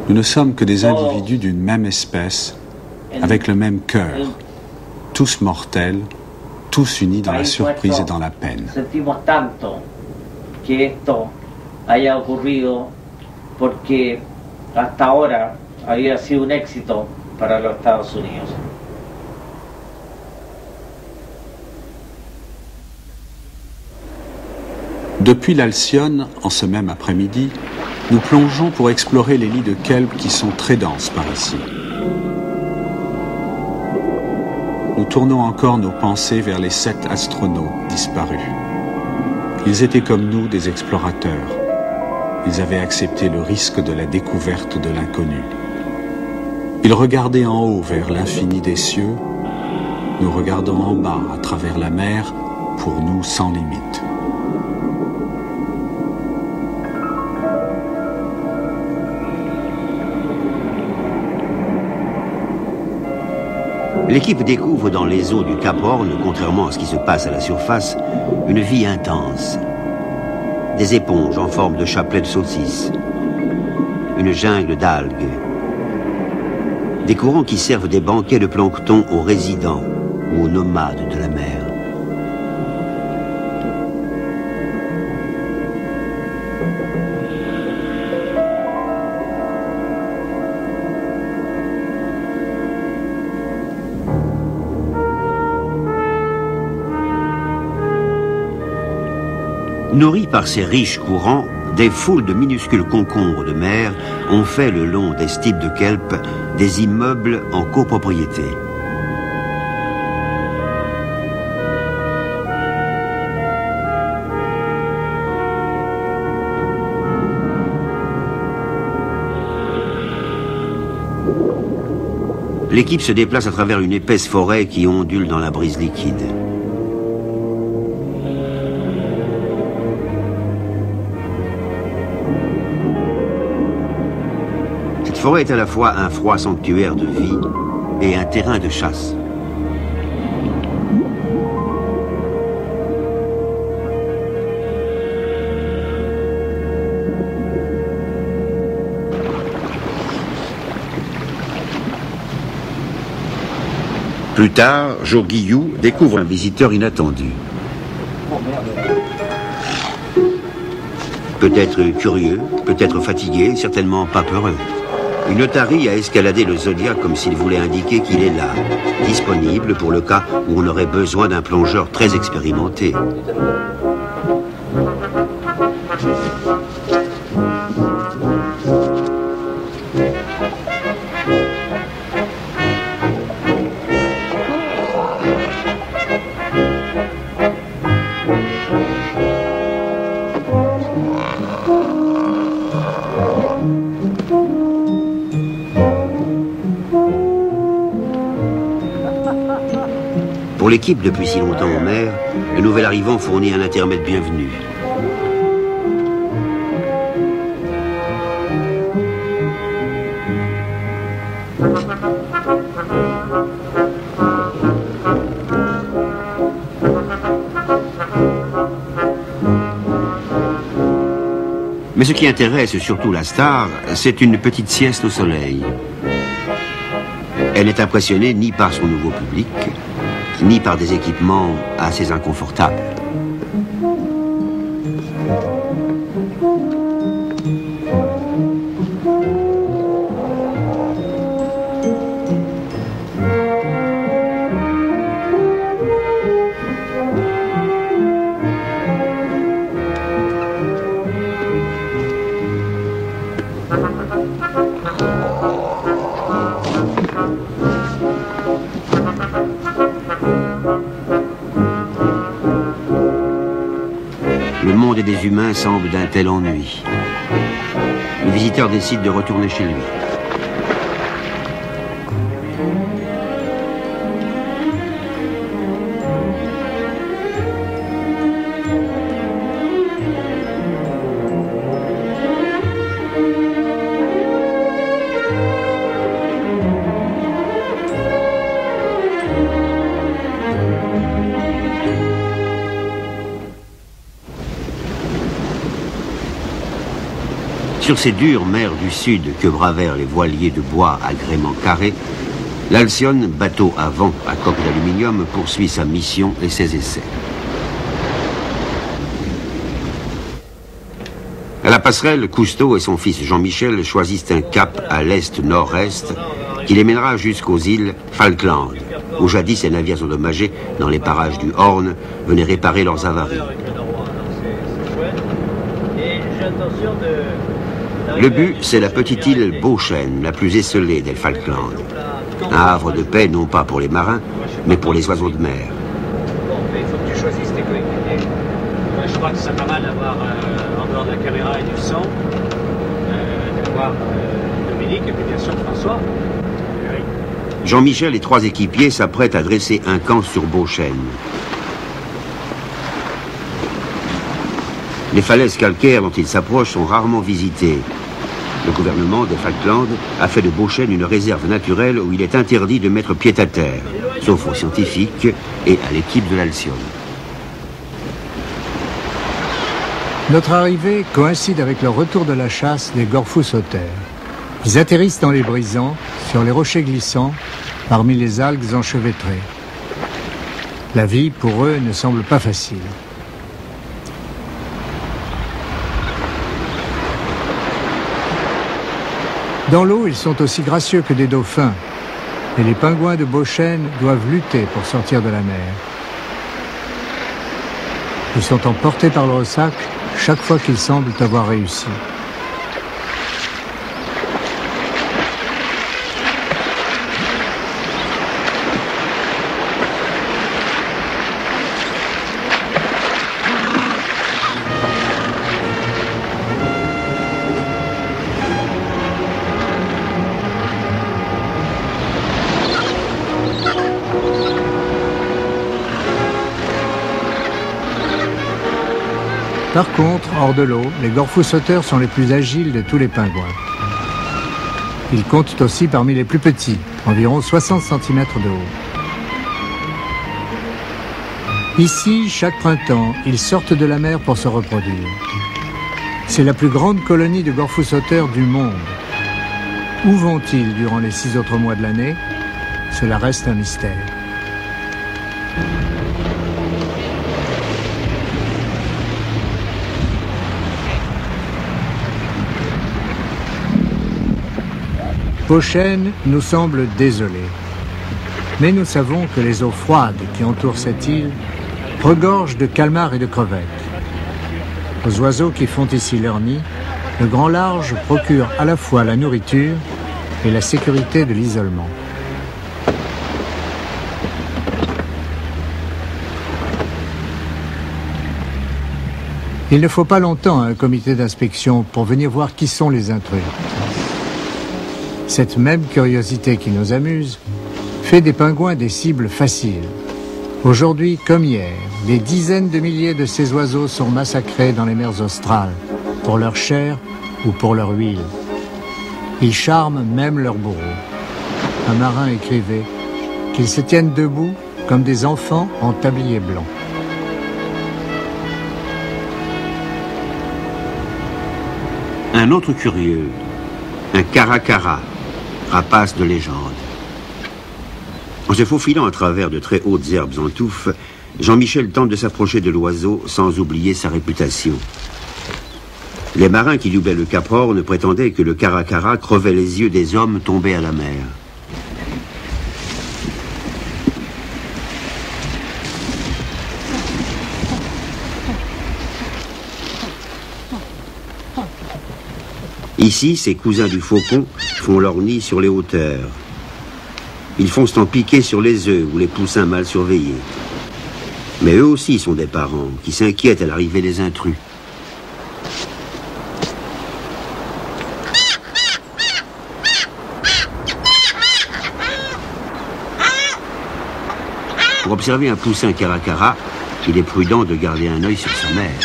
Nous ne sommes que des individus d'une même espèce, avec le même cœur, tous mortels, tous unis dans la surprise et dans la peine. Hasta ahora había sido un éxito para los Estados Unidos. Depuis l'Alcyone, en ce même après-midi, nous plongeons pour explorer les lits de kelp qui sont très denses par ici. Nous tournons encore nos pensées vers les 7 astronautes disparus. Ils étaient comme nous des explorateurs. Ils avaient accepté le risque de la découverte de l'inconnu. Ils regardaient en haut vers l'infini des cieux. Nous regardons en bas à travers la mer, pour nous sans limite. L'équipe découvre dans les eaux du Cap Horn, contrairement à ce qui se passe à la surface, une vie intense. Des éponges en forme de chapelet de saucisses, une jungle d'algues, des courants qui servent des banquets de plancton aux résidents ou aux nomades de la mer. Nourris par ces riches courants, des foules de minuscules concombres de mer ont fait le long des stipes de kelp des immeubles en copropriété. L'équipe se déplace à travers une épaisse forêt qui ondule dans la brise liquide. Cette forêt est à la fois un froid sanctuaire de vie et un terrain de chasse. Plus tard, Joe Guillou découvre un visiteur inattendu. Peut-être curieux, peut-être fatigué, certainement pas peureux. Une otarie a escaladé le Zodiac comme s'il voulait indiquer qu'il est là, disponible pour le cas où on aurait besoin d'un plongeur très expérimenté. Équipe depuis si longtemps en mer, le nouvel arrivant fournit un intermède bienvenu. Mais ce qui intéresse surtout la star, c'est une petite sieste au soleil. Elle n'est impressionnée ni par son nouveau public, ni par des équipements assez inconfortables. Le monde et des humains semblent d'un tel ennui. Le visiteur décide de retourner chez lui. Sur ces dures mers du Sud que bravèrent les voiliers de bois à gréement carré, l'Alcyone, bateau à vent à coque d'aluminium, poursuit sa mission et ses essais. À la passerelle, Cousteau et son fils Jean-Michel choisissent un cap à l'est-nord-est qui les mènera jusqu'aux îles Falkland, où jadis les navires endommagés dans les parages du Horn venaient réparer leurs avaries. Le but, c'est la petite île Beauchêne, la plus esselée des Falklands. Un havre de paix, non pas pour les marins, mais pour les oiseaux de mer. Bon, mais il faut que tu choisisses tes coéquipiers. Moi, je crois que c'est pas mal d'avoir, en dehors de la caméra et du son, d'avoir Dominique et puis bien sûr François. Oui. Jean-Michel et 3 équipiers s'apprêtent à dresser un camp sur Beauchêne. Les falaises calcaires dont ils s'approchent sont rarement visitées. Le gouvernement des Falklands a fait de Beauchêne une réserve naturelle où il est interdit de mettre pied à terre, sauf aux scientifiques et à l'équipe de l'Alcyone. Notre arrivée coïncide avec le retour de la chasse des Gorfoussauteurs. Ils atterrissent dans les brisants, sur les rochers glissants, parmi les algues enchevêtrées. La vie, pour eux, ne semble pas facile. Dans l'eau, ils sont aussi gracieux que des dauphins. Et les pingouins de Beauchêne doivent lutter pour sortir de la mer. Ils sont emportés par le ressac chaque fois qu'ils semblent avoir réussi. Par contre, hors de l'eau, les Gorfoussauteurs sont les plus agiles de tous les pingouins. Ils comptent aussi parmi les plus petits, environ 60 cm de haut. Ici, chaque printemps, ils sortent de la mer pour se reproduire. C'est la plus grande colonie de Gorfoussauteurs du monde. Où vont-ils durant les 6 autres mois de l'année? Cela reste un mystère. Beauchêne nous semble désolé. Mais nous savons que les eaux froides qui entourent cette île regorgent de calmars et de crevettes. Aux oiseaux qui font ici leur nid, le grand large procure à la fois la nourriture et la sécurité de l'isolement. Il ne faut pas longtemps à un comité d'inspection pour venir voir qui sont les intrus. Cette même curiosité qui nous amuse fait des pingouins des cibles faciles. Aujourd'hui comme hier, des dizaines de milliers de ces oiseaux sont massacrés dans les mers australes, pour leur chair ou pour leur huile. Ils charment même leurs bourreaux. Un marin écrivait qu'ils se tiennent debout comme des enfants en tablier blanc. Un autre curieux, un caracara, rapace de légende. En se faufilant à travers de très hautes herbes en touffe, Jean-Michel tente de s'approcher de l'oiseau sans oublier sa réputation. Les marins qui doublaient le Cap Horn prétendaient que le caracara crevait les yeux des hommes tombés à la mer. Ici, ces cousins du faucon font leur nid sur les hauteurs. Ils foncent en piquer sur les œufs ou les poussins mal surveillés. Mais eux aussi sont des parents qui s'inquiètent à l'arrivée des intrus. Pour observer un poussin caracara, il est prudent de garder un œil sur sa mère.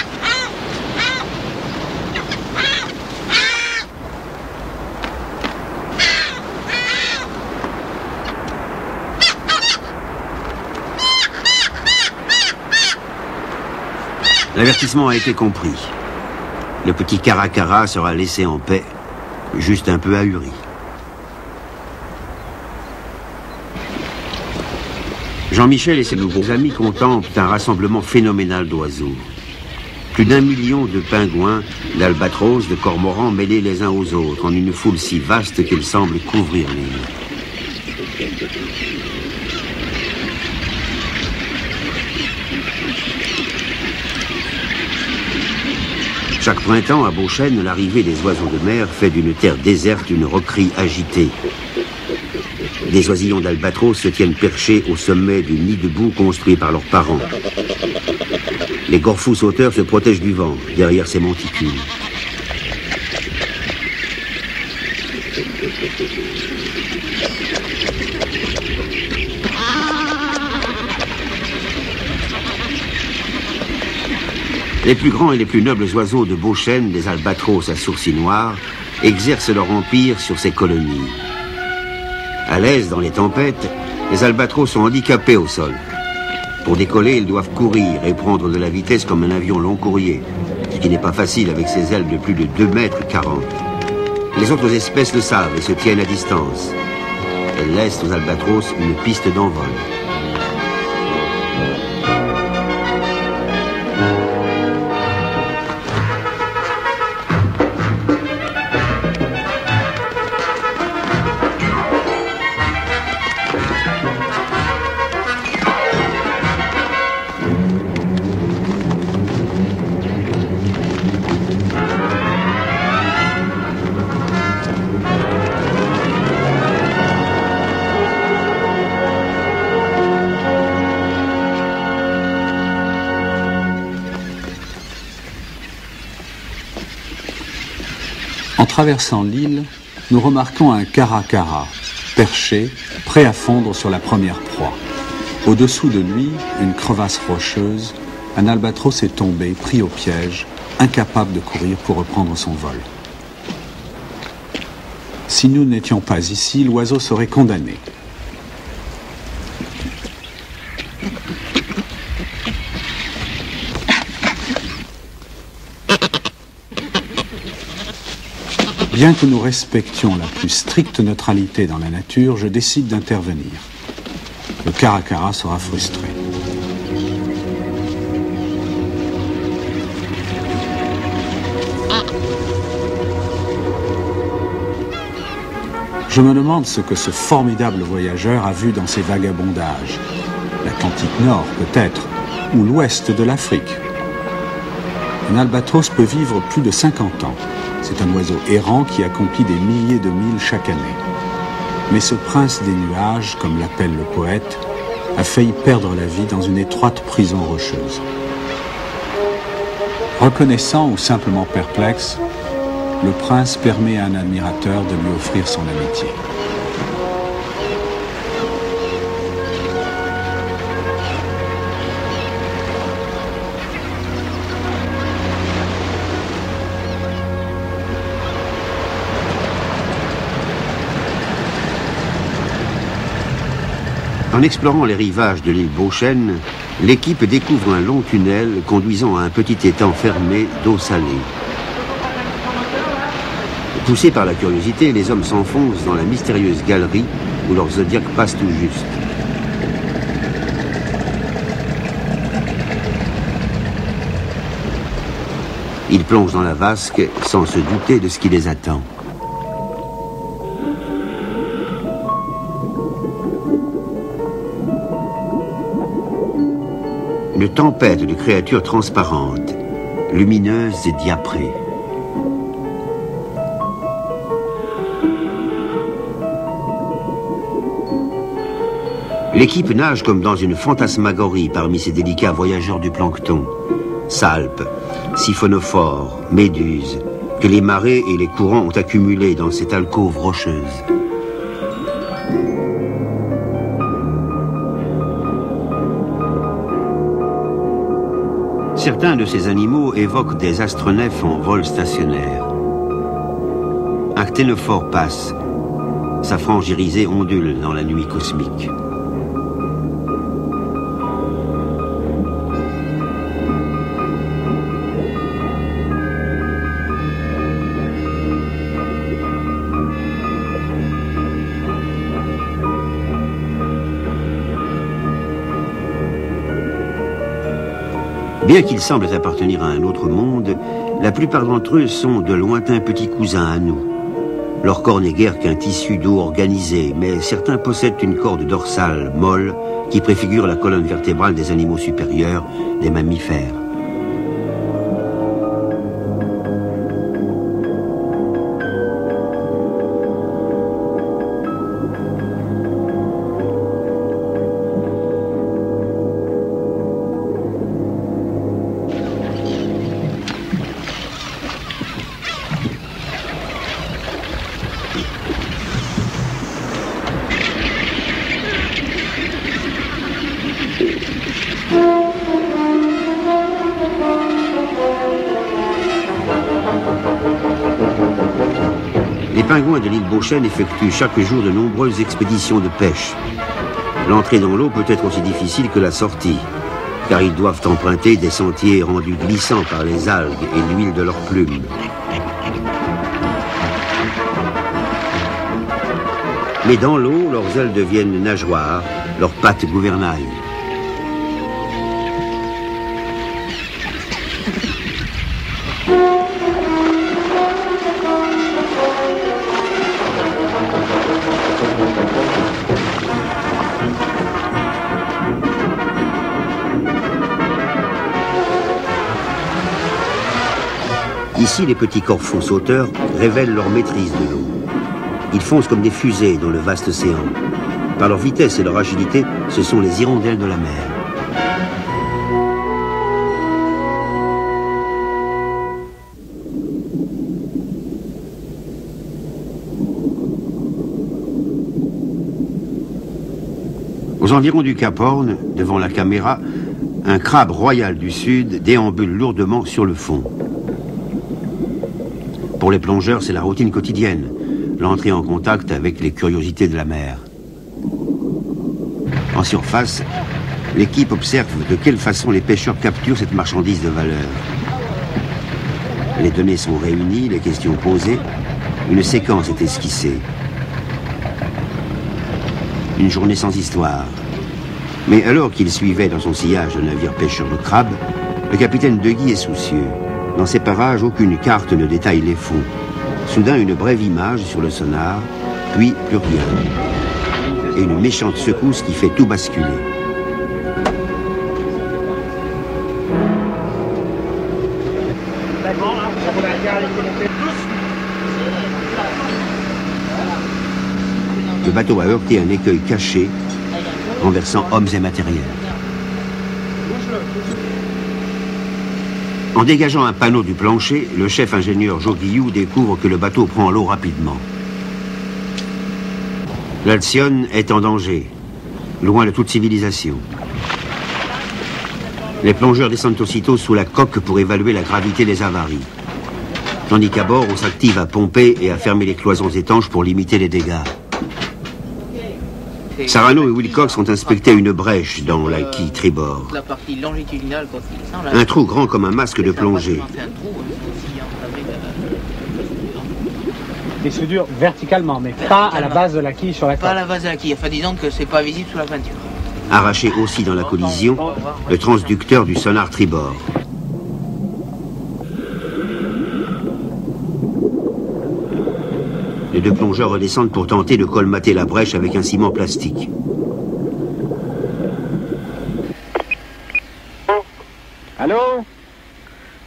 L'avertissement a été compris. Le petit caracara sera laissé en paix, juste un peu ahuri. Jean-Michel et ses nouveaux amis contemplent un rassemblement phénoménal d'oiseaux. Plus d'1 million de pingouins, d'albatros, de cormorans mêlés les uns aux autres, en une foule si vaste qu'elle semble couvrir l'île. Chaque printemps, à Beauchêne, l'arrivée des oiseaux de mer fait d'une terre déserte une roquerie agitée. Des oisillons d'albatros se tiennent perchés au sommet du nid debout construit par leurs parents. Les gorfous sauteurs se protègent du vent derrière ces monticules. Les plus grands et les plus nobles oiseaux de Beauchêne, les albatros à sourcils noirs, exercent leur empire sur ces colonies. À l'aise dans les tempêtes, les albatros sont handicapés au sol. Pour décoller, ils doivent courir et prendre de la vitesse comme un avion long courrier, ce qui n'est pas facile avec ses ailes de plus de 2,40 mètres. Les autres espèces le savent et se tiennent à distance. Elles laissent aux albatros une piste d'envol. En traversant l'île, nous remarquons un caracara, perché, prêt à fondre sur la première proie. Au-dessous de lui, une crevasse rocheuse, un albatros est tombé, pris au piège, incapable de courir pour reprendre son vol. Si nous n'étions pas ici, l'oiseau serait condamné. Bien que nous respections la plus stricte neutralité dans la nature, je décide d'intervenir. Le caracara sera frustré. Je me demande ce que ce formidable voyageur a vu dans ses vagabondages. L'Atlantique Nord, peut-être, ou l'ouest de l'Afrique. Un albatros peut vivre plus de 50 ans. C'est un oiseau errant qui accomplit des milliers de milles chaque année. Mais ce prince des nuages, comme l'appelle le poète, a failli perdre la vie dans une étroite prison rocheuse. Reconnaissant ou simplement perplexe, le prince permet à un admirateur de lui offrir son amitié. En explorant les rivages de l'île Beauchêne, l'équipe découvre un long tunnel conduisant à un petit étang fermé d'eau salée. Poussés par la curiosité, les hommes s'enfoncent dans la mystérieuse galerie où leur zodiaque passe tout juste. Ils plongent dans la vasque sans se douter de ce qui les attend. Une tempête de créatures transparentes, lumineuses et diaprées. L'équipe nage comme dans une fantasmagorie parmi ces délicats voyageurs du plancton. Salpes, siphonophores, méduses, que les marées et les courants ont accumulés dans cette alcôve rocheuse. Certains de ces animaux évoquent des astronefs en vol stationnaire. Un cténophore passe. Sa frange irisée ondule dans la nuit cosmique. Bien qu'ils semblent appartenir à un autre monde, la plupart d'entre eux sont de lointains petits cousins à nous. Leur corps n'est guère qu'un tissu d'eau organisé, mais certains possèdent une corde dorsale molle qui préfigure la colonne vertébrale des animaux supérieurs, des mammifères. Les pingouins de l'île Beauchêne effectuent chaque jour de nombreuses expéditions de pêche. L'entrée dans l'eau peut être aussi difficile que la sortie, car ils doivent emprunter des sentiers rendus glissants par les algues et l'huile de leurs plumes. Mais dans l'eau, leurs ailes deviennent nageoires, leurs pattes gouvernail. Ici, les petits corfaux sauteurs révèlent leur maîtrise de l'eau. Ils foncent comme des fusées dans le vaste océan. Par leur vitesse et leur agilité, ce sont les hirondelles de la mer. Aux environs du Cap Horn, devant la caméra, un crabe royal du Sud déambule lourdement sur le fond. Pour les plongeurs, c'est la routine quotidienne, l'entrée en contact avec les curiosités de la mer. En surface, l'équipe observe de quelle façon les pêcheurs capturent cette marchandise de valeur. Les données sont réunies, les questions posées, une séquence est esquissée. Une journée sans histoire. Mais alors qu'il suivait dans son sillage un navire pêcheur de crabes, le capitaine Deguy est soucieux. Dans ces parages, aucune carte ne détaille les fonds. Soudain, une brève image sur le sonar, puis plus rien. Et une méchante secousse qui fait tout basculer. Le bateau a heurté un écueil caché, renversant hommes et matériel. En dégageant un panneau du plancher, le chef ingénieur Joe Guillou découvre que le bateau prend l'eau rapidement. L'Alcyone est en danger, loin de toute civilisation. Les plongeurs descendent aussitôt sous la coque pour évaluer la gravité des avaries. Tandis qu'à bord, on s'active à pomper et à fermer les cloisons étanches pour limiter les dégâts. Sarano et Wilcox ont inspecté une brèche dans la quille tribord. La partie longitudinale, quand il descend, là, Un trou grand comme un masque de plongée. Des soudures verticalement, mais pas à la base de la quille sur la coque. Pas à la base de la quille, enfin disons que c'est pas visible sous la peinture. Arraché aussi dans la collision, le transducteur du sonar tribord. Les deux plongeurs redescendent pour tenter de colmater la brèche avec un ciment plastique. Allô?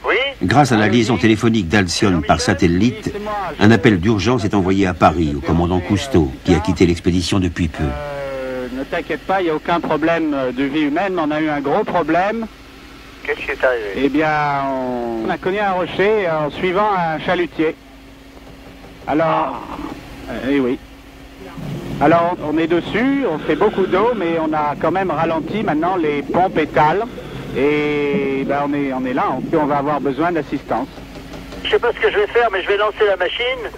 Oui? Grâce à la liaison téléphonique d'Alcyone par satellite, un appel d'urgence est envoyé à Paris au commandant Cousteau, qui a quitté l'expédition depuis peu. Ne t'inquiète pas, il n'y a aucun problème de vie humaine, mais on a eu un gros problème. Qu'est-ce qui est arrivé? Eh bien, on a cogné un rocher en suivant un chalutier. Alors, oui. Alors, on est dessus, on fait beaucoup d'eau, mais on a quand même ralenti maintenant les pompes étales. Et ben, on est là, on va avoir besoin d'assistance. Je sais pas ce que je vais faire, mais je vais lancer la machine.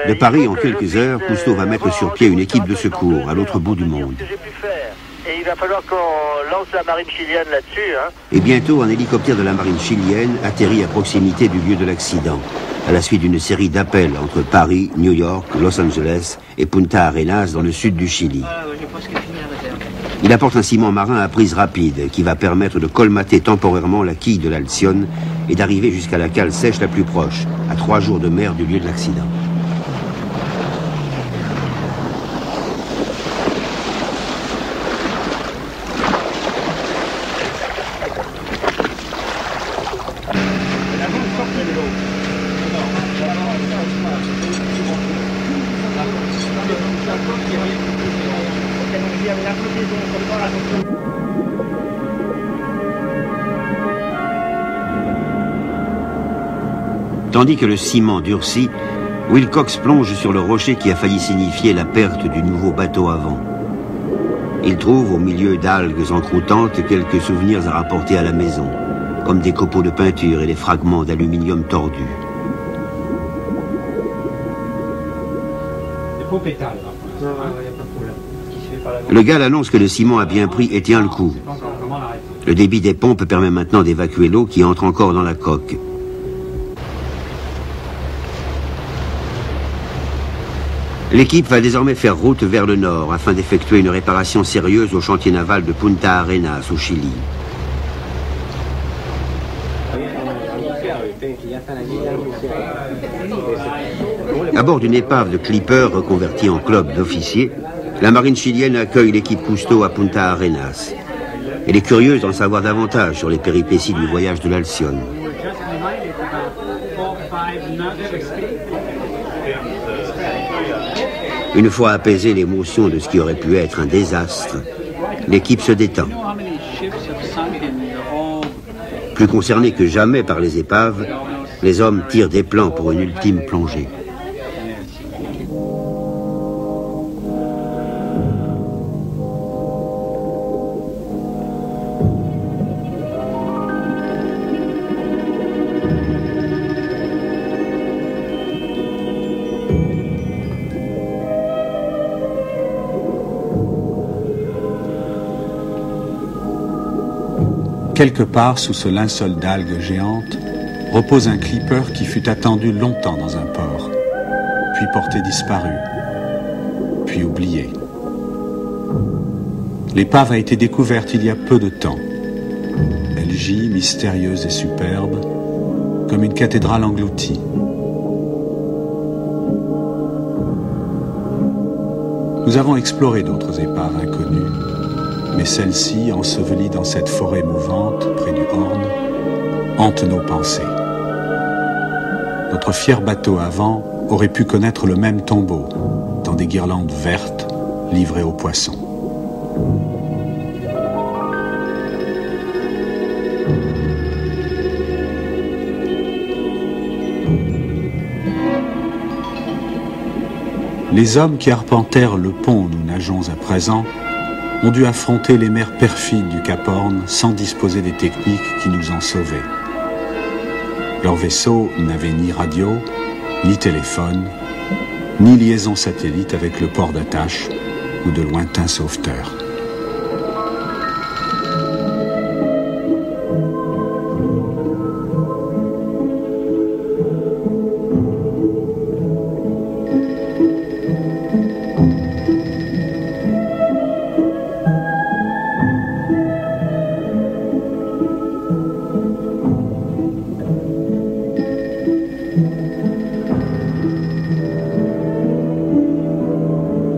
De Paris, en quelques heures, Cousteau va mettre sur pied une équipe de secours à l'autre bout du monde. Et il va falloir qu'on lance la marine chilienne là-dessus. Hein. Et bientôt, un hélicoptère de la marine chilienne atterrit à proximité du lieu de l'accident, à la suite d'une série d'appels entre Paris, New York, Los Angeles et Punta Arenas dans le sud du Chili. Il apporte un ciment marin à prise rapide qui va permettre de colmater temporairement la quille de l'Alcyone et d'arriver jusqu'à la cale sèche la plus proche, à 3 jours de mer du lieu de l'accident. Tandis que le ciment durcit, Wilcox plonge sur le rocher qui a failli signifier la perte du nouveau bateau à vent. Il trouve, au milieu d'algues encroutantes, quelques souvenirs à rapporter à la maison, comme des copeaux de peinture et des fragments d'aluminium tordus. Des pompes étales, là. Non, il n'y a pas de problème. Le gars annonce que le ciment a bien pris et tient le coup. Le débit des pompes permet maintenant d'évacuer l'eau qui entre encore dans la coque. L'équipe va désormais faire route vers le nord afin d'effectuer une réparation sérieuse au chantier naval de Punta Arenas, au Chili. À bord d'une épave de clipper reconvertie en club d'officiers, la marine chilienne accueille l'équipe Cousteau à Punta Arenas. Elle est curieuse d'en savoir davantage sur les péripéties du voyage de l'Alcyone. Une fois apaisée l'émotion de ce qui aurait pu être un désastre, l'équipe se détend. Plus concernés que jamais par les épaves, les hommes tirent des plans pour une ultime plongée. Quelque part sous ce linceul d'algues géantes repose un clipper qui fut attendu longtemps dans un port, puis porté disparu, puis oublié. L'épave a été découverte il y a peu de temps. Elle gît, mystérieuse et superbe, comme une cathédrale engloutie. Nous avons exploré d'autres épaves inconnues, mais celle-ci, ensevelie dans cette forêt mouvante, près du Horn, hante nos pensées. Notre fier bateau à vent aurait pu connaître le même tombeau, dans des guirlandes vertes livrées aux poissons. Les hommes qui arpentèrent le pont où nous nageons à présent ont dû affronter les mers perfides du Cap Horn sans disposer des techniques qui nous ont sauvés. Leur vaisseau n'avait ni radio, ni téléphone, ni liaison satellite avec le port d'attache, ou de lointains sauveteurs.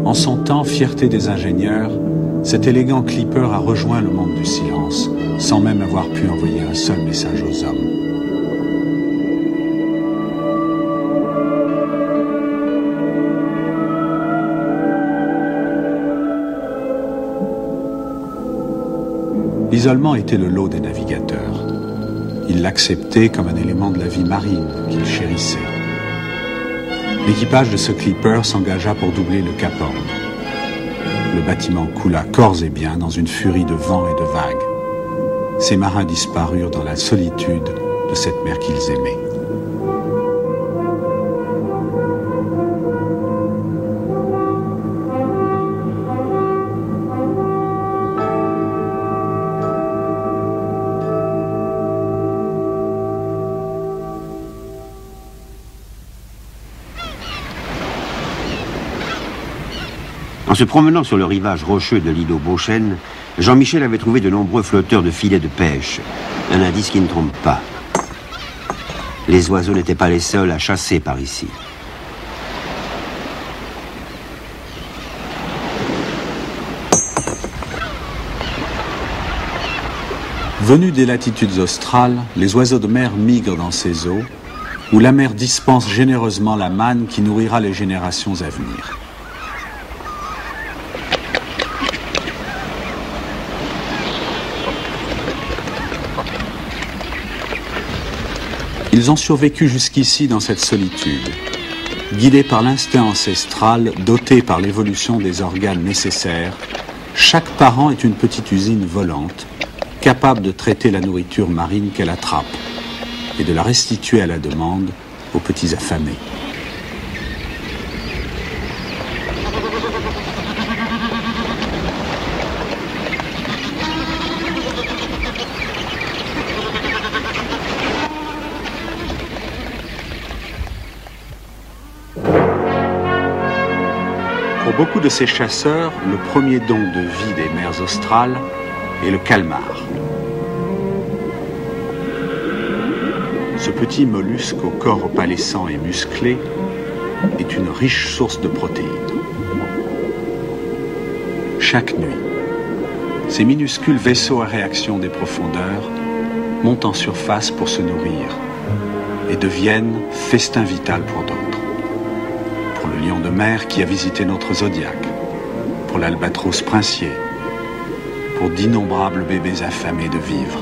En son temps, fierté des ingénieurs, cet élégant clipper a rejoint le monde du silence, sans même avoir pu envoyer un seul message aux hommes. L'isolement était le lot des navigateurs. Ils l'acceptaient comme un élément de la vie marine qu'ils chérissaient. L'équipage de ce clipper s'engagea pour doubler le Cap Horn. Le bâtiment coula corps et biens dans une furie de vent et de vagues. Ces marins disparurent dans la solitude de cette mer qu'ils aimaient. En se promenant sur le rivage rocheux de l'îlot Beauchêne, Jean-Michel avait trouvé de nombreux flotteurs de filets de pêche. Un indice qui ne trompe pas. Les oiseaux n'étaient pas les seuls à chasser par ici. Venus des latitudes australes, les oiseaux de mer migrent dans ces eaux, où la mer dispense généreusement la manne qui nourrira les générations à venir. Ils ont survécu jusqu'ici dans cette solitude. Guidés par l'instinct ancestral, dotés par l'évolution des organes nécessaires, chaque parent est une petite usine volante, capable de traiter la nourriture marine qu'elle attrape et de la restituer à la demande aux petits affamés. Pour beaucoup de ces chasseurs, le premier don de vie des mers australes est le calmar. Ce petit mollusque au corps opalescent et musclé est une riche source de protéines. Chaque nuit, ces minuscules vaisseaux à réaction des profondeurs montent en surface pour se nourrir et deviennent festin vital pour d'autres. Pour le lion de mer qui a visité notre zodiaque, pour l'albatros princier, pour d'innombrables bébés affamés de vivre.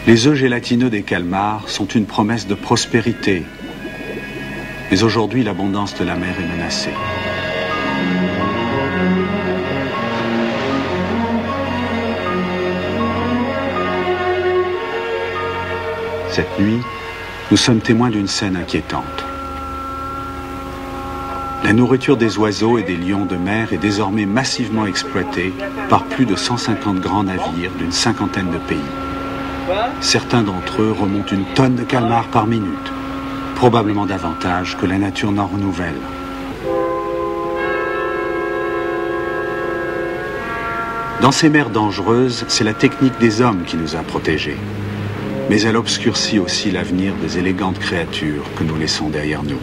Les œufs gélatineux des calmars sont une promesse de prospérité, mais aujourd'hui l'abondance de la mer est menacée. Cette nuit, nous sommes témoins d'une scène inquiétante. La nourriture des oiseaux et des lions de mer est désormais massivement exploitée par plus de 150 grands navires d'une cinquantaine de pays. Certains d'entre eux remontent une tonne de calmars par minute, probablement davantage que la nature n'en renouvelle. Dans ces mers dangereuses, c'est la technique des hommes qui nous a protégés. Mais elle obscurcit aussi l'avenir des élégantes créatures que nous laissons derrière nous.